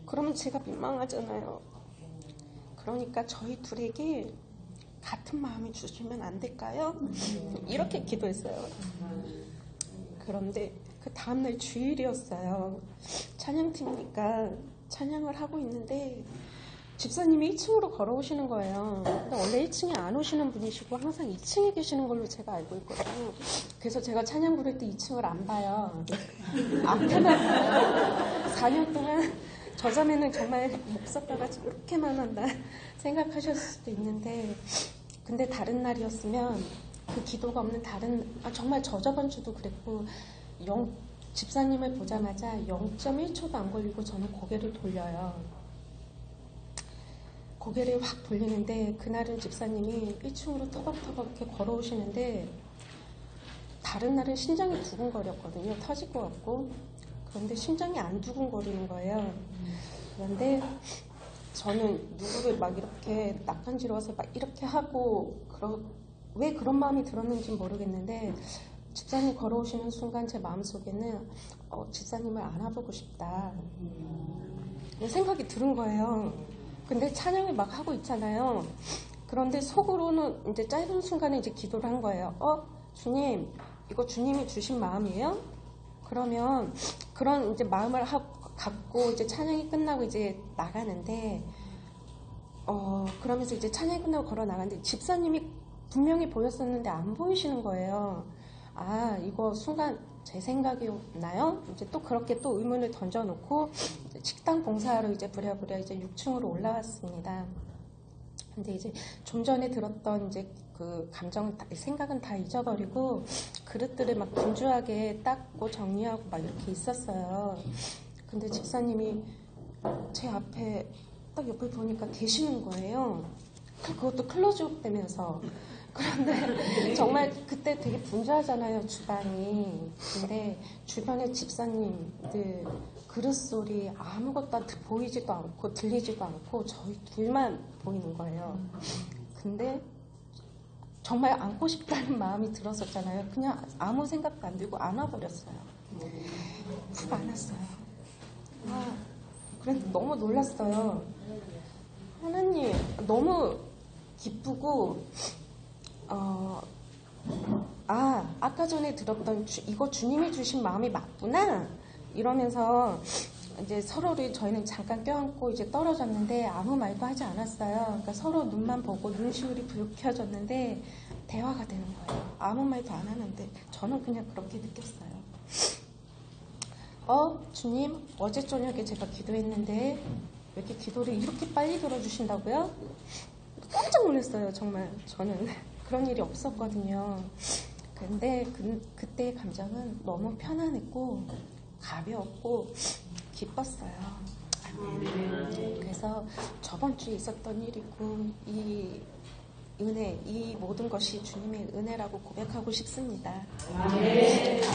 그러면 제가 민망하잖아요. 그러니까 저희 둘에게 같은 마음이 주시면 안 될까요? 이렇게 기도했어요. 그런데 그 다음날 주일이었어요. 찬양팀이니까 찬양을 하고 있는데 집사님이 1층으로 걸어오시는 거예요. 근데 원래 1층에 안 오시는 분이시고 항상 2층에 계시는 걸로 제가 알고 있거든요. 그래서 제가 찬양 부를 때 2층을 안 봐요. 앞에만 봐요. 4년 동안 저 자매는 정말 목사가가 이렇게만 한다 생각하셨을 수도 있는데 근데 다른 날이었으면 그 기도가 없는 정말 저번 주도 그랬고 집사님을 보자마자 0.1초도 안 걸리고 저는 고개를 돌려요. 고개를 확 돌리는데 그날은 집사님이 1층으로 터벅터벅 이렇게 걸어오시는데 다른 날은 심장이 두근거렸거든요. 터질 것 같고. 그런데 심장이 안 두근거리는 거예요. 그런데 저는 누구를 막 이렇게 낯간지러워서 막 이렇게 하고 왜 그런 마음이 들었는지 모르겠는데 집사님 걸어오시는 순간 제 마음속에는 집사님을 안아보고 싶다 생각이 들은 거예요. 근데 찬양을 막 하고 있잖아요. 그런데 속으로는 이제 짧은 순간에 이제 기도를 한 거예요. 주님, 이거 주님이 주신 마음이에요? 그러면 그런 이제 마음을 갖고 이제 찬양이 끝나고 이제 나가는데 그러면서 이제 찬양이 끝나고 걸어 나가는데 집사님이 분명히 보였었는데 안 보이시는 거예요. 아, 이거 순간 제 생각이었나요? 이제 또 그렇게 또 의문을 던져놓고 이제 식당 봉사하러 이제 부랴부랴 이제 6층으로 올라왔습니다. 근데 이제 좀 전에 들었던 이제 그 생각은 다 잊어버리고 그릇들을 막 분주하게 닦고 정리하고 막 이렇게 있었어요. 근데 집사님이 제 앞에 딱 옆을 보니까 계시는 거예요. 그것도 클로즈업 되면서. 그런데 정말 그때 되게 분주하잖아요, 주방이. 근데 주변에 집사님들 그릇 소리 아무것도 보이지도 않고 들리지도 않고 저희 둘만 보이는 거예요. 근데 정말 안고 싶다는 마음이 들었었잖아요. 그냥 아무 생각도 안 들고 안아버렸어요. 푹 안았어요. 그런데 너무 놀랐어요. 하나님, 너무 기쁘고 아까 전에 들었던 이거 주님이 주신 마음이 맞구나 이러면서 이제 서로를 저희는 잠깐 껴안고 이제 떨어졌는데 아무 말도 하지 않았어요. 그러니까 서로 눈만 보고 눈시울이 불켜졌는데 대화가 되는 거예요. 아무 말도 안 하는데 저는 그냥 그렇게 느꼈어요. 주님, 어제 저녁에 제가 기도했는데 왜 이렇게 기도를 이렇게 빨리 들어주신다고요? 깜짝 놀랐어요. 정말 저는 그런 일이 없었거든요. 근데 그때의 감정은 너무 편안했고 가벼웠고 기뻤어요. 그래서 저번 주에 있었던 일이고 이 은혜, 이 모든 것이 주님의 은혜라고 고백하고 싶습니다. 감사합니다.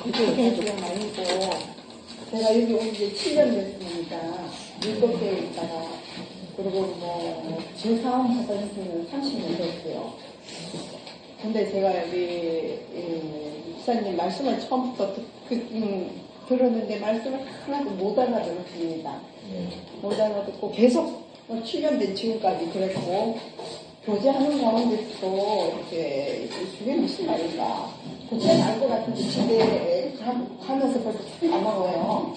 그게 아니고 제가 여기 온 지 7년 됐습니다. 밀도대에 있다가 그리고 뭐 제4원 하던 지는 30년 됐고요. 근데 제가 여기 목사님 말씀을 처음부터 들었는데 말씀을 하나도 못 알아들었습니다. 못 알아듣고 계속 7년 된 지금까지 그랬고 교제하는 가운데서도 이렇게 이게 무슨 말인가 교제는 알 것 같은데 집에 가면서 벌써 참 까먹어요.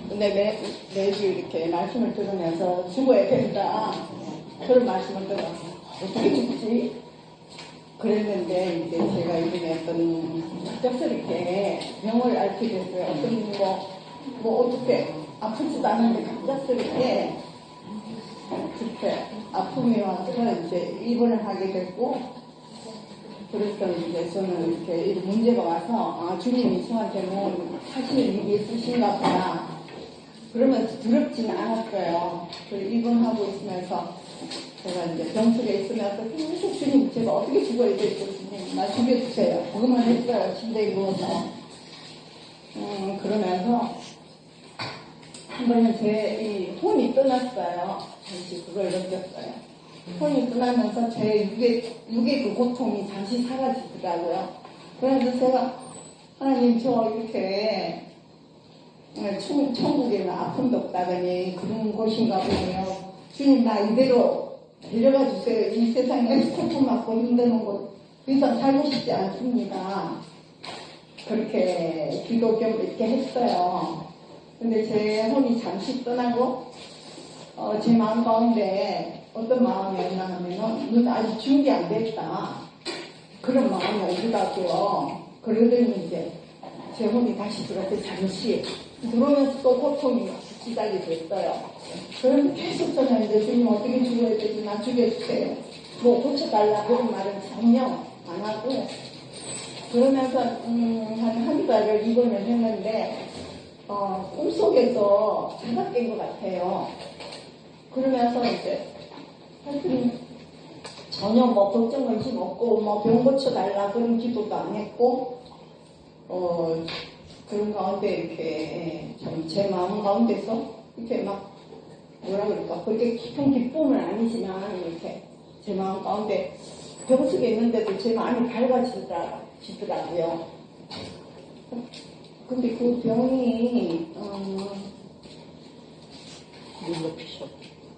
근데 매주 이렇게 말씀을 들으면서 죽어야 된다 그런 말씀을 들어 어떻게 죽지? 그랬는데 이제 제가 이번에 어떤 갑작스럽게 병을 앓게 됐어요. 어떤 뭐 어떻게 아프지도 않은데 갑작스럽게 그렇게 아픔이 와서 이제 입원을 하게 됐고 그래서 이제 저는 이렇게 문제가 와서 주님이 저한테는 하시는 일이 있으신가 보다. 그러면 두렵지는 않았어요. 입원하고 있으면서 제가 이제 병실에 있으면서 계속 주님 제가 어떻게 죽어야 될지 주님 나 죽여주세요. 그것만 했어요. 침대에 누워서. 그러면서 한 번은 제 혼이 떠났어요. 잠시 그걸 느꼈어요. 혼이 떠나면서 제 육의 그 고통이 잠시 사라지더라고요. 그래서 제가 하나님 저 이렇게 천국에는 아픔도 없다더니 그런 곳인가 보네요. 주님 나 이대로 데려가 주세요. 이 세상에 고통 많고 힘드는 곳 그 이상 살고 싶지 않습니다. 그렇게 기도 겸 이렇게 했어요. 근데 제 혼이 잠시 떠나고 제 마음 가운데 어떤 마음이었나 하면은 넌 아직 준비 안 됐다. 그런 마음이 오더라고요. 그러더니 이제 제 혼이 다시 들어서 잠시 들어오면서 또 고통이 시작이 됐어요. 그럼 계속 저는 이제 주님 어떻게 죽여야 되지? 나 죽여주세요. 뭐 고쳐달라 그런 말은 전혀 안 하고 그러면서 한 달을 입원을 했는데 꿈속에서 자가 깬 것 같아요. 그러면서 이제 하여튼 전혀 뭐 걱정 관심 없고 뭐 병 고쳐달라 그런 기도도 안 했고 그런 가운데 이렇게 좀 제 마음 가운데서 이렇게 막 뭐라 그럴까 그렇게 깊은 기쁨은 아니지만 이렇게 제 마음 가운데 병석에 있는데도 제 마음이 밝아지더라고요. 근데 그 병이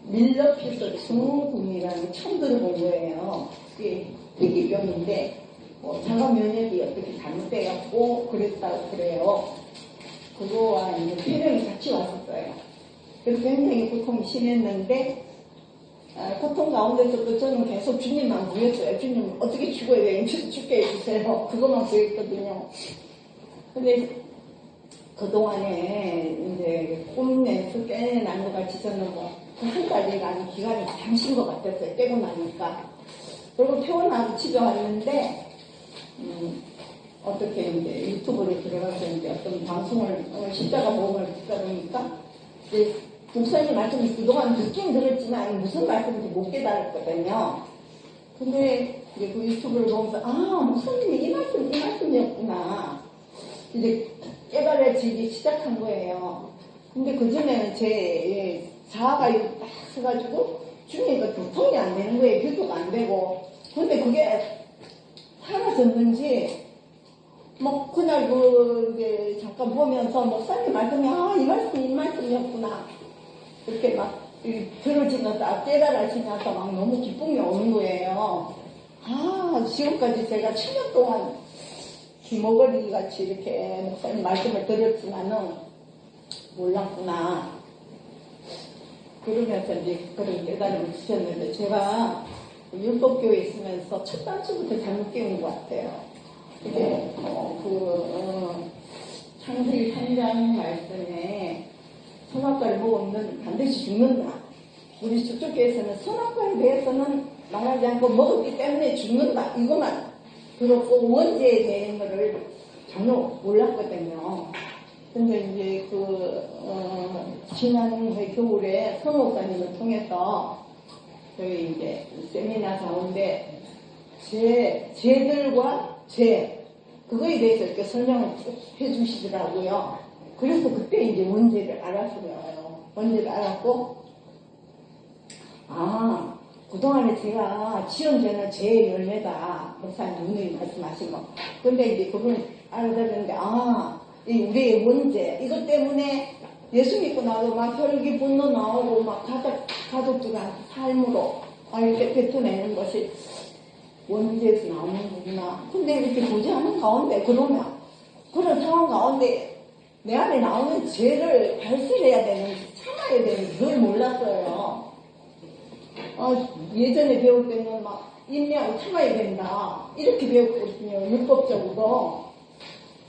밀러피소 증후군이라는 게 처음 들어본 거예요. 그게 대기병인데 자가 면역이 어떻게 잘못돼갖고 그랬다고 그래요. 그거와 이제 폐렴이 같이 왔었어요. 그래서 굉장히 고통이 심했는데 고통 가운데서도 저는 계속 주님만 구했어요. 주님 어떻게 죽어야 돼요? 죽게 해주세요. 그것만 구했거든요. 근데 그동안에 이제 꿈에서 깨어난 것 같이 저는 한 달이라는 기간이 잠신 것 같았어요. 깨고 나니까. 그리고 퇴원하고 집에 왔는데 어떻게 이제 유튜브를 들어가서 이제 어떤 방송을 십자가 모험을 듣다 보니까 이제 목사님 말씀을 그동안 듣긴 들었지만 무슨 말씀인지 못 깨달았거든요. 근데 이제 그 유튜브를 보면서 목사님이 이 말씀이었구나. 이제 깨달아지기 시작한 거예요. 근데 그전에는 제 자아가 딱 서가지고 주님과 교통이 안 되는 거예요. 교도가 안 되고. 근데 그게 사라졌는지 뭐 그날 이제 잠깐 보면서 목사님 말씀이 이 말씀이었구나. 이렇게 막 들어지면서 깨달아지면서 막 너무 기쁨이 오는 거예요. 지금까지 제가 7년 동안 귀머거리 같이 이렇게 목사님 말씀을 드렸지만은 몰랐구나. 그러면서 이제 그런 깨달음을 주셨는데 제가 율법교회에 있으면서 첫 단추부터 잘못 깨운 것 같아요. 이게 창세기 3장 말씀에 선악과를 먹으면 반드시 죽는다. 우리 저쪽 교회에서는 선악과에 대해서는 말하지 않고 먹었기 때문에 죽는다. 이것만 들었고 원죄에 대한 거를 전혀 몰랐거든요. 근데 이제 지난해 겨울에 성목사님을 통해서 저희 이제 세미나 가운데 죄들과 그거에 대해서 이렇게 설명을 쭉 해주시더라고요. 그래서 그때 이제 원죄를 알았어요. 원죄를 알았고 그동안에 제가 지원자는 제 열매다. 목사님 누누이 말씀하신 거. 근데 이제 그분 알아들었는데, 이 우리의 원죄, 이것 때문에 예수 믿고 나도 막 혈기 분노 나오고 막 가족들한테 삶으로 이렇게 뱉어내는 것이 원죄에서 나오는 거구나. 근데 이렇게 고지하는 가운데, 그러면 그런 상황 가운데 내 안에 나오는 죄를 발설해야 되는지 참아야 되는지 그걸 몰랐어요. 예전에 배울 때는 막 인내하고 참아야 된다 이렇게 배웠거든요. 율법적으로.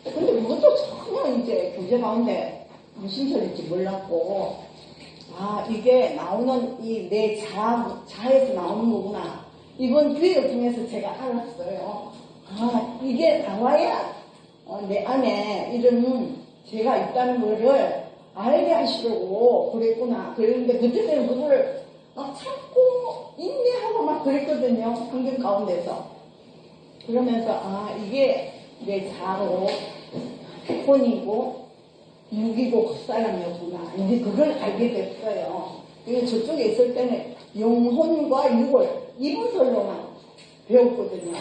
근데 그것도 전혀 이제 교제 가운데 무슨 소리인지 몰랐고 이게 나오는 이 내 자에서 나오는 거구나. 이번 기회를 통해서 제가 알았어요. 이게 나와야 내 안에 이런 죄가 있다는 거를 알게 하시려고 그랬구나. 그랬는데 그때는 그걸 막 참고 인내하고 막 그랬거든요. 환경 가운데서. 그러면서 이게 내 자로 혼이고 육이고 겉사람이었구나. 이제 그걸 알게 됐어요. 그래서 저쪽에 있을 때는 영혼과 육을 이분설로만 배웠거든요.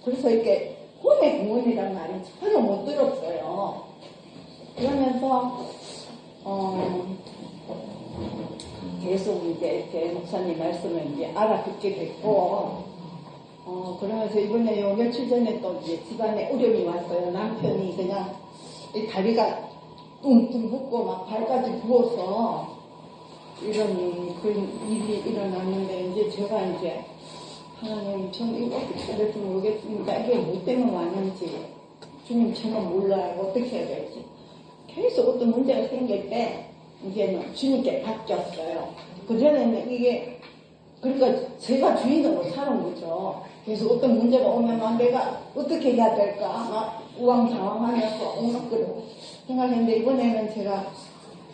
그래서 이렇게 혼의 공원이라는 말이 전혀 못 들었어요. 그러면서 계속 이제 이렇게 목사님 말씀을 이제 알아듣게 됐고, 그러면서 이번에 요 며칠 전에 또 이제 집안에 어려움이 왔어요. 남편이 그냥 이 다리가 뚱뚱 붓고 막 발까지 부어서 이런 그런 일이 일어났는데 이제 제가 이제 하나님 저는 이거 어떻게 해야 될지 모르겠습니다. 이게 뭐 때문에 왔는지 주님 저는 몰라요. 어떻게 해야 될지. 계속 어떤 문제가 생길 때 이제는 주님께 바뀌었어요. 그전에는 이게 그러니까 제가 주인으로 사는 거죠. 그래서 어떤 문제가 오면 내가 어떻게 해야 될까 막 우왕좌왕하면서 온갖 걸 생각했는데 이번에는 제가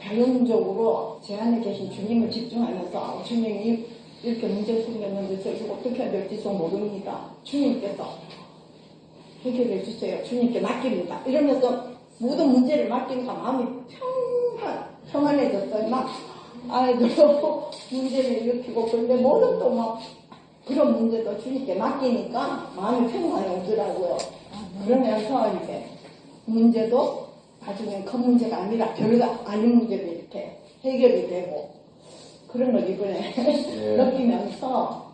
자연적으로 제 안에 계신 주님을 집중하면서 주님이 이렇게 문제 생겼는데 저희가 어떻게 해야 될지도 모릅니다. 주님께서 해결해 주세요. 주님께 맡깁니다. 이러면서 모든 문제를 맡기니까 마음이 평안해졌어요. 막 아이들도 문제를 일으키고 그런데 모든 또 막 그런 문제도 주님께 맡기니까 마음이 평안이 오더라고요. 그러면서 이제 문제도 나중에 큰 문제가 아니라 별거 아닌 문제도 이렇게 해결이 되고 그런 걸 이번에 느끼면서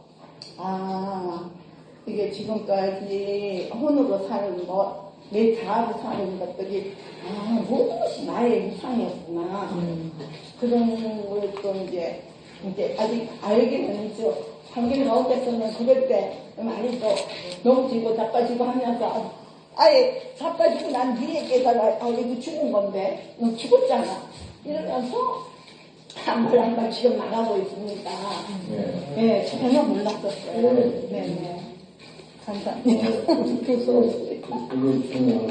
이게 지금까지 혼으로 사는 것, 내 자아로 사는 것들이 모든 것이 나의 이상이었구나. 그런 걸 또 이제 아직 알기는 있죠. 환경 가운데서는 그럴 때 많이 또 넘치고 자빠지고 하면서 아예 자빠지고 난 뒤에 깨달아 이거 죽은 건데 너 죽었잖아 이러면서 한 발 지금 나가고 있습니다. 네, 전혀 몰랐었어요. 네. 감사합니다. 그게 중요하고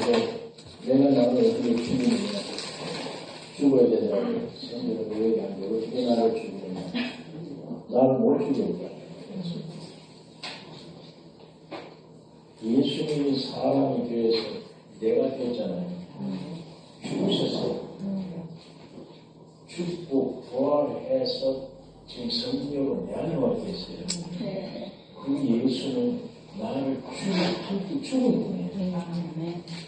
내가 나를 어떻게 죽어야 되냐고 성경을 얘기한 게 어떻게 나를 죽이느냐. 나를 못 죽인다. 예수님이 사람이 되어서 내가 됐잖아요. 죽으셨어요. 죽고 부활해서 지금 성령으로 내 안에 와 계세요. 그 예수는 나를 함께 죽은 분이에요.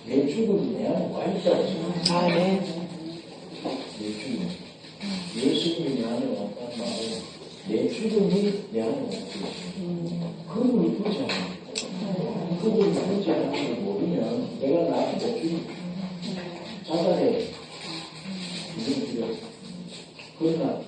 내 죽음이 내 안에 와 있다고 생각해요. 내 죽음. 예수님이 내 안에 왔다는 말은 내 죽음이 내 안에 와 있어요. 그분이 그렇잖아요. 그분이 그렇지 않은 걸 모르면 내가 나를 못 죽이고 자살해. 이런 필요 없어. 그러나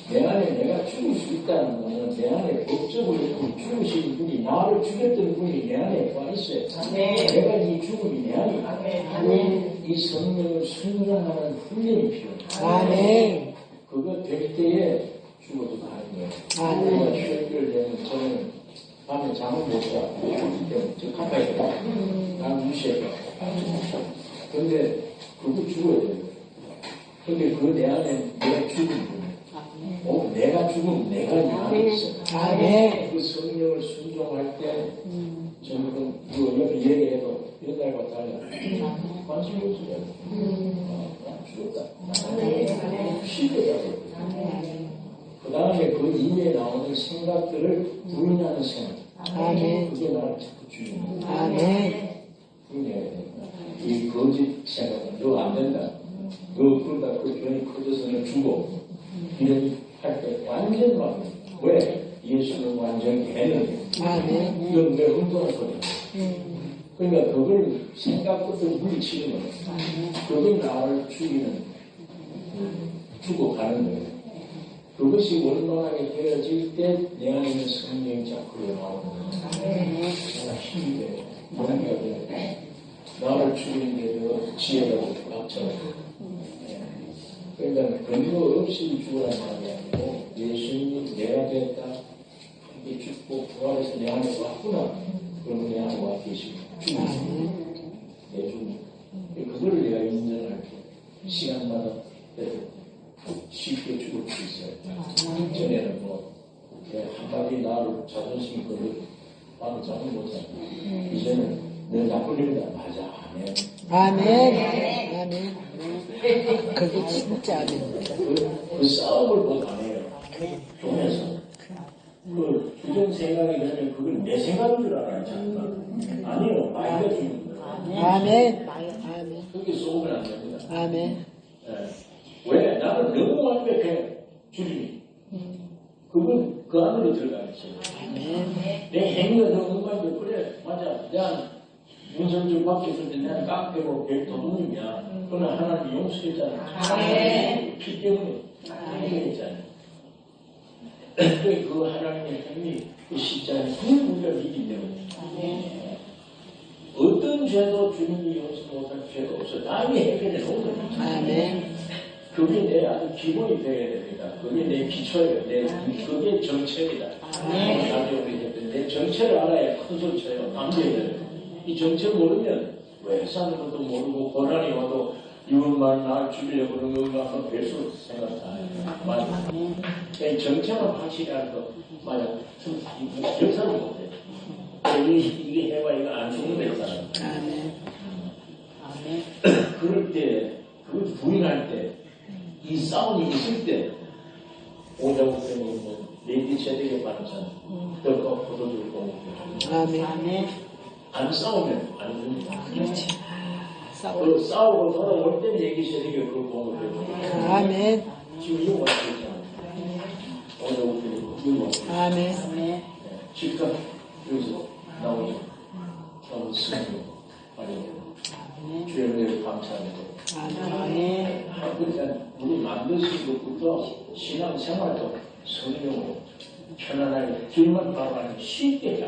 내 안에 내가 죽을 수 있다는 것은 내 안에 법적으로 죽으신 분이 나를 죽였던 분이 내 안에 와 있어요. 내가 이 죽음이 내 안에 이 성령을 순종하는 훈련이 필요해요. 그거 될 때에 죽어도 가는 거예요. 그거 해결되면 저는 밤에 잠을 못 자. 저 가까이 가. 난 무시해. 근데 그거 죽어야 돼요. 근데 그 내 안에 내가 죽은 분. 내가 죽으면 내가 내 안에 있어. 그 성령을 순종할 때 저는 그 옆에 얘기해도 여자가 달라. 관심이 없어요. 난 죽었다. 쉬더라고. 그 다음에 그 이후에 나오는 생각들을 부인하는 생각. 아멘. 그게 나를 자꾸 죽이는 거야. 아멘. 이 거짓 생각은 너 안 된다. 너 그러다 그 병이 커져서는 죽어. 이런 할 때 완전 막 왜? 예수는 완전 개는 아멘. 이건 내 엉뚱한 소리야. 그러니까 그걸 생각부터 물리치는 거예요. 그게 나를 죽이는 죽어가는 거예요. 그것이 원만하게 되어질 때 내 안에 있는 성령이 자꾸 나오는 거예요. 내가 힘이 돼요. 뭔가 돼요. 나를 죽이는 게 더 지혜라고 박처럼. 그러니까 근거 없이 죽으라는 말이 아니고 예수님이 내가 됐다. 이게 죽고 부활해서 내 안에 왔구나. 그러면 내 안에 와 계시고 죽으시고 내 죽음. 그거를 내가 인정할 때 시간마다 쉽게 죽을 수 있어요. 전에는 뭐 한마디 나를 자존심 걸고 나도 잘못 못하고 이제는 내 나쁜 일이다. 맞아. 아멘. 아멘. 그게 진짜 아멘. 그 싸움을 못 안 해요. 보면서. 그 주전 생각이 되면 그걸 내 생각인 줄 알아요. 자꾸만. 아니요. 마이가 주는 거예요. 아멘. 그렇게 속으면 안 됩니다. 아멘. 왜? 나는 너무 완벽해. 주님이. 그건 그 안으로 들어가 있어요. 내 행위가 너무 완벽해. 그래. 맞아. 내가 윤석열 밖에서 내가 깡패고 도둑이야. 그러나 하나님 용서했잖아. 피 때문에 해결했잖아요. 그 하나님의 행위, 그 십자가는 우리가 믿기 때문에 어떤 죄도 주님이 용서 못할 죄가 없어. 남이 해결해 놓은 거죠. 아멘. 그게 내 아주 기본이 되어야 됩니다. 그게 내 기초예요. 그게 정체입니다. 나중에 우리 했던 내 정체를 알아야 큰 소리 쳐요. 남자애들. 이 정체를 모르면 왜 사는 것도 모르고 고난이 와도 이것만 날 죽이려고 그런 건가 하면 별수 생각 안 해요. 맞아. 이 정체만 확실히 알고 맞아. 역사는 못해요. 이게 해봐 이거 안 죽는 역사는. 아멘. 그럴 때 그걸 부인할 때 이 싸움이 있을 때 오자고 때문에 뭐 레이디 세대에 반찬 떡과 포도주를 먹고 아멘. 안 싸우면 안 됩니다. 그렇지. 그 싸우고 돌아올 때는 얘기 세대에 그걸 먹어요. 아멘. 지금 이거 왔죠. 오자고 때문에 이거 왔죠. 아멘. 즉각 여기서 나오죠. 너무 승리고 아니 주의 은혜를 감사합니다. 아멘. 그러니까 우리 만드신 것부터 신앙생활도 성령으로 편안하게 길만 바라보면 쉽게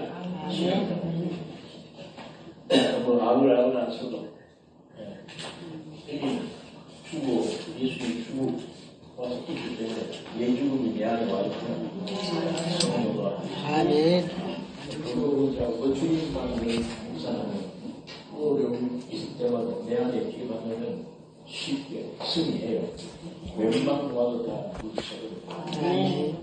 뭐 아글아글 안 써도 이미 주고 예수님이 주고 와서 있기 때문에 내 죽음이 내 안에 와 있구나. 성령으로 아멘. 그리고 주님만을 묵상하는 어려움 있을 때마다 내 안에 기반하면 쉽게 승리해요. 웬만큼 와도 다 부딪혀요. 아멘.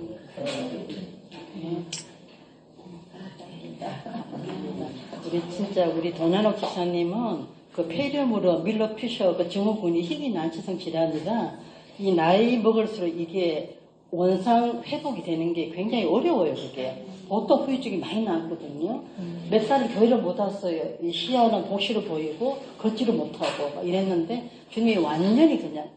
우리 도난옥 집사님은 그 폐렴으로 밀로 피셔 그 증후군이 희귀 난치성 질환이라 이 나이 먹을수록 이게 원상 회복이 되는 게 굉장히 어려워요. 그게 보통 후유증이 많이 나거든요. 몇 살을 교회를 못 왔어요. 이 시야는 복시로 보이고 걷지를 못하고 막 이랬는데 주님이 완전히 그냥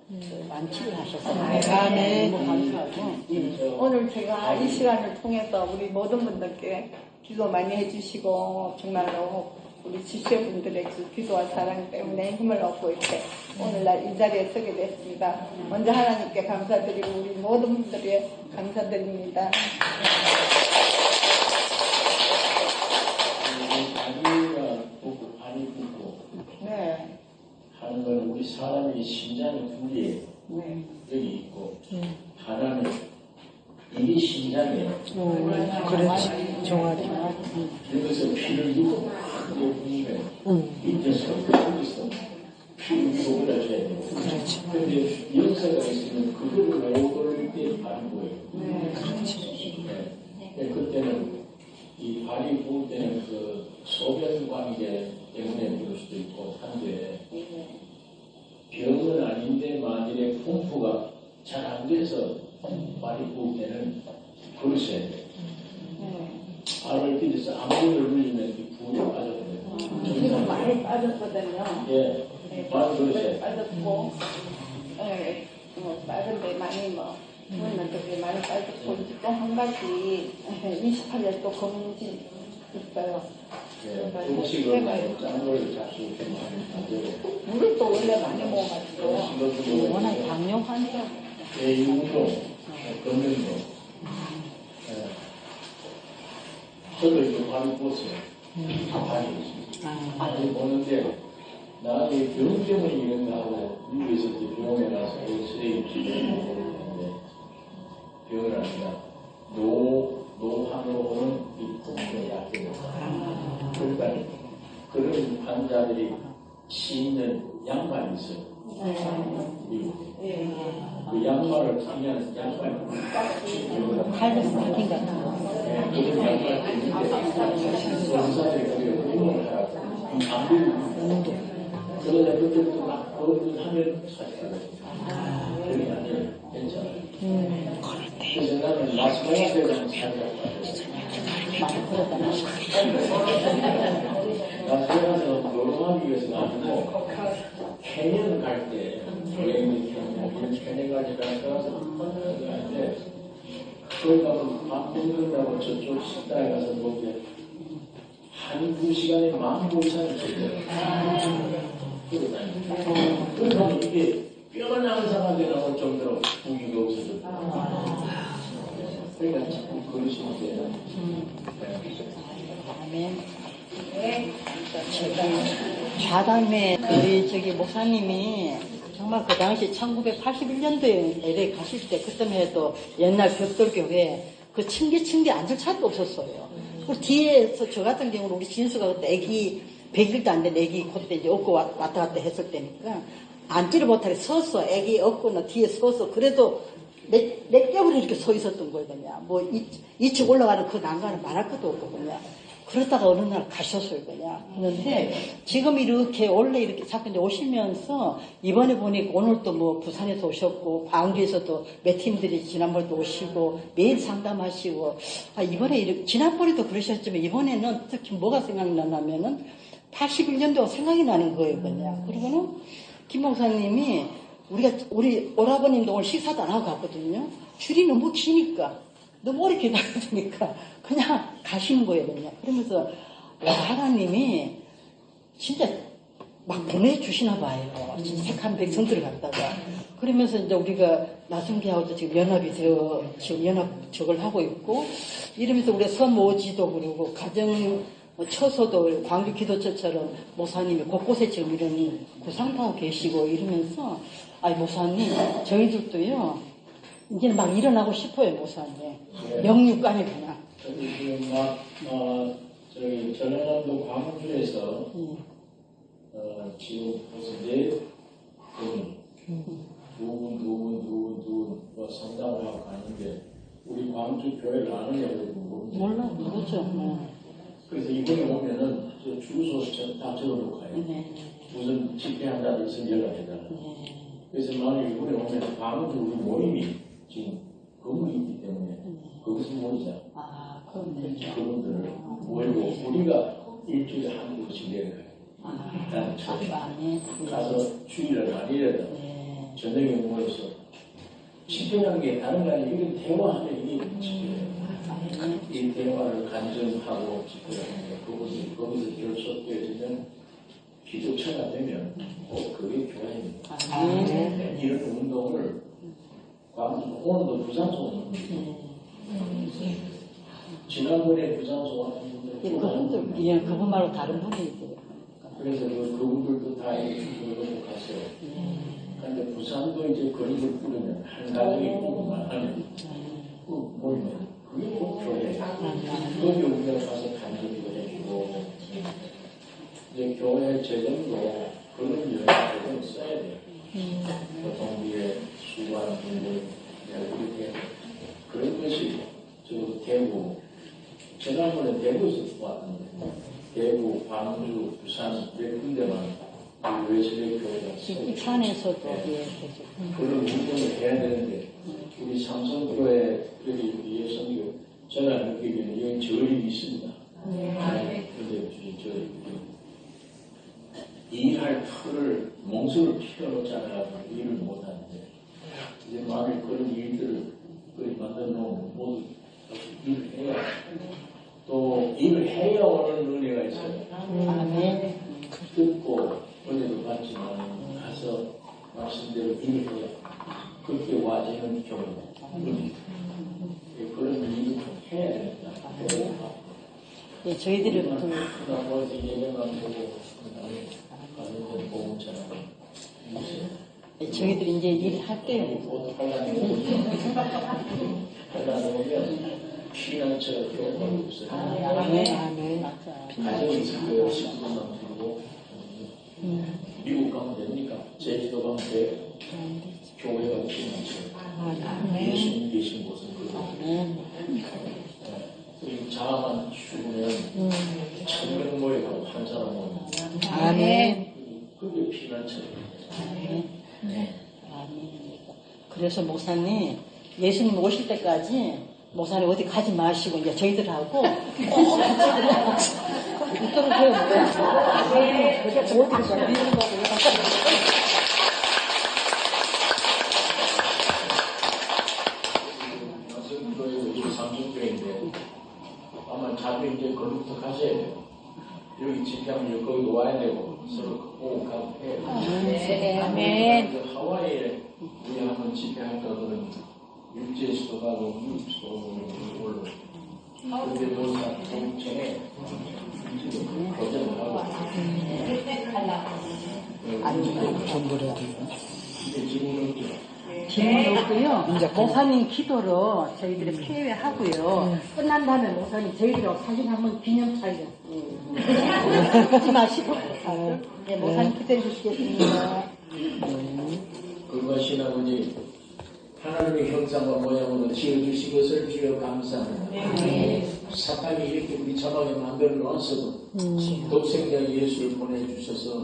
완치를 하셨어요. 아멘. 너무 감사하고 오늘 제가 이 시간을 통해서 우리 모든 분들께 기도 많이 해주시고 정말로 우리 지체분들의 그 기도와 사랑 때문에 힘을 얻고 이렇게 오늘날 이 자리에 서게 됐습니다. 먼저 하나님께 감사드리고 우리 모든 분들에 감사드립니다. 자기가 보고 발이 붓고 네. 하는 건 우리 사람이 심장이 두 개 네. 여기 있고 하나는 이게 심장이에요. 그렇지. 종아리. 여기서 피를 주고 크게 부으면 밑에서 여기서 피를 주고 올려줘야 돼요. 그렇지. 그런데 연세가 있으면 그거를 외워버릴 때 발이 보여요. 그렇지. 네. 그때는 이 발이 부을 때는 그 소변 관계 때문에 그럴 수도 있고 한데 병은 아닌데 만일에 펌프가 잘 안 돼서 많이 부을 때는 그러셔야 돼. 알을 끼려서 아무리 올리면 이 부에 빠져버려요. 지금 많이 빠졌거든요. 예, 많이 그러셔야 돼. 빠졌고, 빠른데 많이 부으면 되게 많이 빠졌고, 또 한 가지 28일 또 검진 있어요. 예, 음식을 짠 걸 자주 좀 많이 안 되고. 물을 또 원래 많이 먹어가지고. 워낙 당뇨 환자. 대이운동, 걷는동. 저도 이거 많이 보세요. 많이 보는데, 나중에 병 때문에 이런가 하고, 미국에서 병원에 가서 쓰레기 치료를 병을 아니라, 노환으로 오는 이 통증의 약이에요. 그러니까, 그런 환자들이 씹는 양말이 있어요. 미국에. 그 양말을 그냥 양말 칼로스 바뀐 것 같아요. 그런 양말 있는데 원사들이 그게 운동을 하라고 안 빌리고 그러다 그때부터 막 그걸 하면 사실은 그게 아니에요. 괜찮아요. 그래서 나는 라스베가스에 가서 살자고 라스베가스는 놀러가기 위해서가 아니고 캐년 갈 때 여행이 캐년까지 가서 컨텐츠 갈때 거기 가서 밥 먹는다고 저쪽 식당에 가서 먹는데 한 2시간에 15,000원 줘요. 그러면 이게 뼈가 낭상하게 나올 정도로 무기가 없어졌고 그러니까 자꾸 그러시면 돼요. 아멘. 좌담에 저기 목사님이 정말 그 당시 1981년도에 LA 가실 때 그때만 해도 옛날 벽돌교회 그 층계 앉을 차도 없었어요. 그리고 뒤에서 저 같은 경우는 우리 진수가 그때 애기 100일도 안 된 애기 그때 이제 업고 왔다 갔다 했을 때니까 앉지를 못하게 서서 애기 업고나 뒤에 서서 그래도 몇 개월을 이렇게 서 있었던 거예요. 그냥 뭐 2층 올라가는 그 난간을 말할 것도 없고 그냥 그러다가 어느 날 가셨어요, 그냥. 그런데 지금 이렇게 원래 이렇게 자꾸 이제 오시면서 이번에 보니까 오늘 또 뭐 부산에서 오셨고 광주에서도 몇 팀들이 지난번에도 오시고 매일 상담하시고 이번에 이렇게 지난번에도 그러셨지만 이번에는 특히 뭐가 생각나냐면은 81년도가 생각이 나는 거예요, 그냥. 그리고는 김 목사님이 우리 오라버님도 오늘 식사도 안 하고 갔거든요. 줄이 너무 기니까. 너무 오래 기다려야 되니까 그냥 가시는 거예요, 그냥. 그러면서 와, 하나님이 진짜 막 보내주시나 봐요. 진짜 색한 백성들을 갖다가. 그러면서 이제 우리가 나순기하고도 지금 연합이 되어 지금 연합 저걸 하고 있고 이러면서 우리가 서모지도 그러고 가정 처소도 광주 기도처처럼 목사님이 곳곳에 지금 이런 구상도 하고 계시고 이러면서 목사님 저희들도요 이제는 막 일어나고 싶어요, 목사님. 영육간에 그냥. 저기 지금 저기 전라남도 광주에서 지금 벌써 4분 두 성당을 하고 가는데 우리 광주 교회를 아느냐고 몰라, 모르죠. 그래서 이번에 오면은 저 주소 다 적어놓고 가요. 무슨 집회한다고 해서 연락해달라. 그래서 만약에 이번에 오면 광주 우리 모임이 지금 건물이 있기 때문에 거기서 모이자. 그분들을 모이고 우리가 일주일에 한 번씩 내려가요. 나는 처음에 가서 주일을 아니래도 저녁에 모여서 집회라는 게 다른 게 아니라 이런 대화하는 이게 집회예요. 이 대화를 간증하고 집회하는 그분들이 거기서 결속되어지면 기독처가 되면 그게 교회입니다. 이런 운동을 오늘도 부산송 지난번에 부산송 하는 분들 그분 말고 다른 분들이 그래서 그분들도 다 이렇게 갔어요. 그런데 부산도 이제 그런 걸 뿌리면 한 가정이 뿌리만 하면 모이면 그게 꼭 교회. 거기 우리가 가서 간증도 해주고 이제 교회 재정도 그런 여행을 써야 돼요. 교통비에 수고하는 분들 이렇게 그런 것이 저 대구 지난번에 대구에서 왔는데 대구, 광주, 부산 몇 군데만 외세대 교회가 이 산에서도 예, 계속. 그런 운동을 해야 되는데 우리 삼성교회 우리 예선교 제가 느끼기에는 이건 저림이 있습니다. 그런데 일할 털을 몽소를 피워놓잖아요. 일을 못하는데 이제 만약 그런 일들을 만들어 놓으면 모두 일을 해야 또 일을 해야 오는 은혜가 있어요. 아멘. 듣고 은혜도 받지만 가서 말씀대로 일을 해야 그렇게 와지는 경우 그런 일을 해야 된다. 예, 저희들은 나머지 예배만 보고 가는 보험처럼 저희들이 이제 일할 때 하려면 피난처가 필요한 없어요. 아멘. 맞아. 가정이 있어요. 식구만 들고 미국 가면 됩니까? 제주도 가면 돼요. 교회가 피난처. 예수님 계신 곳은 그거예요. 자아만 죽으면 천명 모여가고 한 사람 모여. 아멘. 그게 피난처예요. 아멘. 그래서 목사님 예수님 오실 때까지 목사님 어디 가지 마시고 이제 저희들하고 이쪽으로 배워보세요. 어디로 가요? 미국 가고 삼성교회인데 아마 자주 이제 거기부터 가셔야 돼요. 여기 집회하면 거기도 와야 되고 서로 꼭 가고 해요. 아멘. 하와이에 우리 한번 집회할까 그러면 육지에서도 가고 미국에서도 올라. 그런데 모두 동청에 거절을 하고 이게 지금은 질문 없고요. 목사님 기도로 저희들이 폐회하고요. 끝난 다음에 목사님 저희들하고 사진 한번 기념 촬영. 잊지 마시고. 네, 목사님 기도해 주시겠습니다. 그것이 아버지 하나님의 형상과 모양으로 지어주신 것을 주여 감사합니다. 사탄이 이렇게 우리 자막에 만들어 놓았어도 독생자 예수를 보내주셔서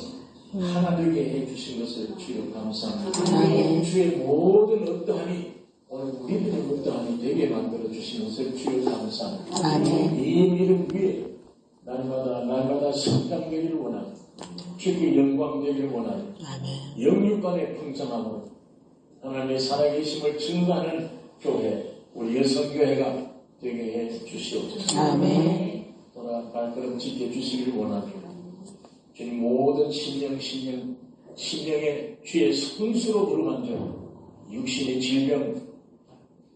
하나 되게 해주신 것을 주여 감사합니다. 주의 모든 어떠함이 오늘 우리들의 어떠함이 되게 만들어주신 것을 주여 감사합니다. 이 이름 위에 날마다 성장되기를 원하는 주께 영광되기를 원하는 영육간의 풍성함으로 하나님의 살아계심을 증거하는 교회 우리 여성교회가 되게 해 주시옵소서. 돌아 발걸음 지켜주시기를 원합니다. 주님 모든 신령의 주의 성수로 부르만져 육신의 질병,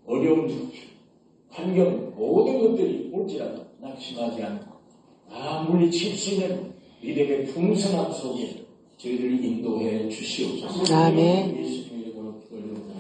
어려움, 환경 모든 것들이 올지라도 낙심하지 않고 물리칠 수 있는 믿음의 풍성함 속에 저희들을 인도해 주시옵소서. 예수님의 이름으로 기도를 드립니다.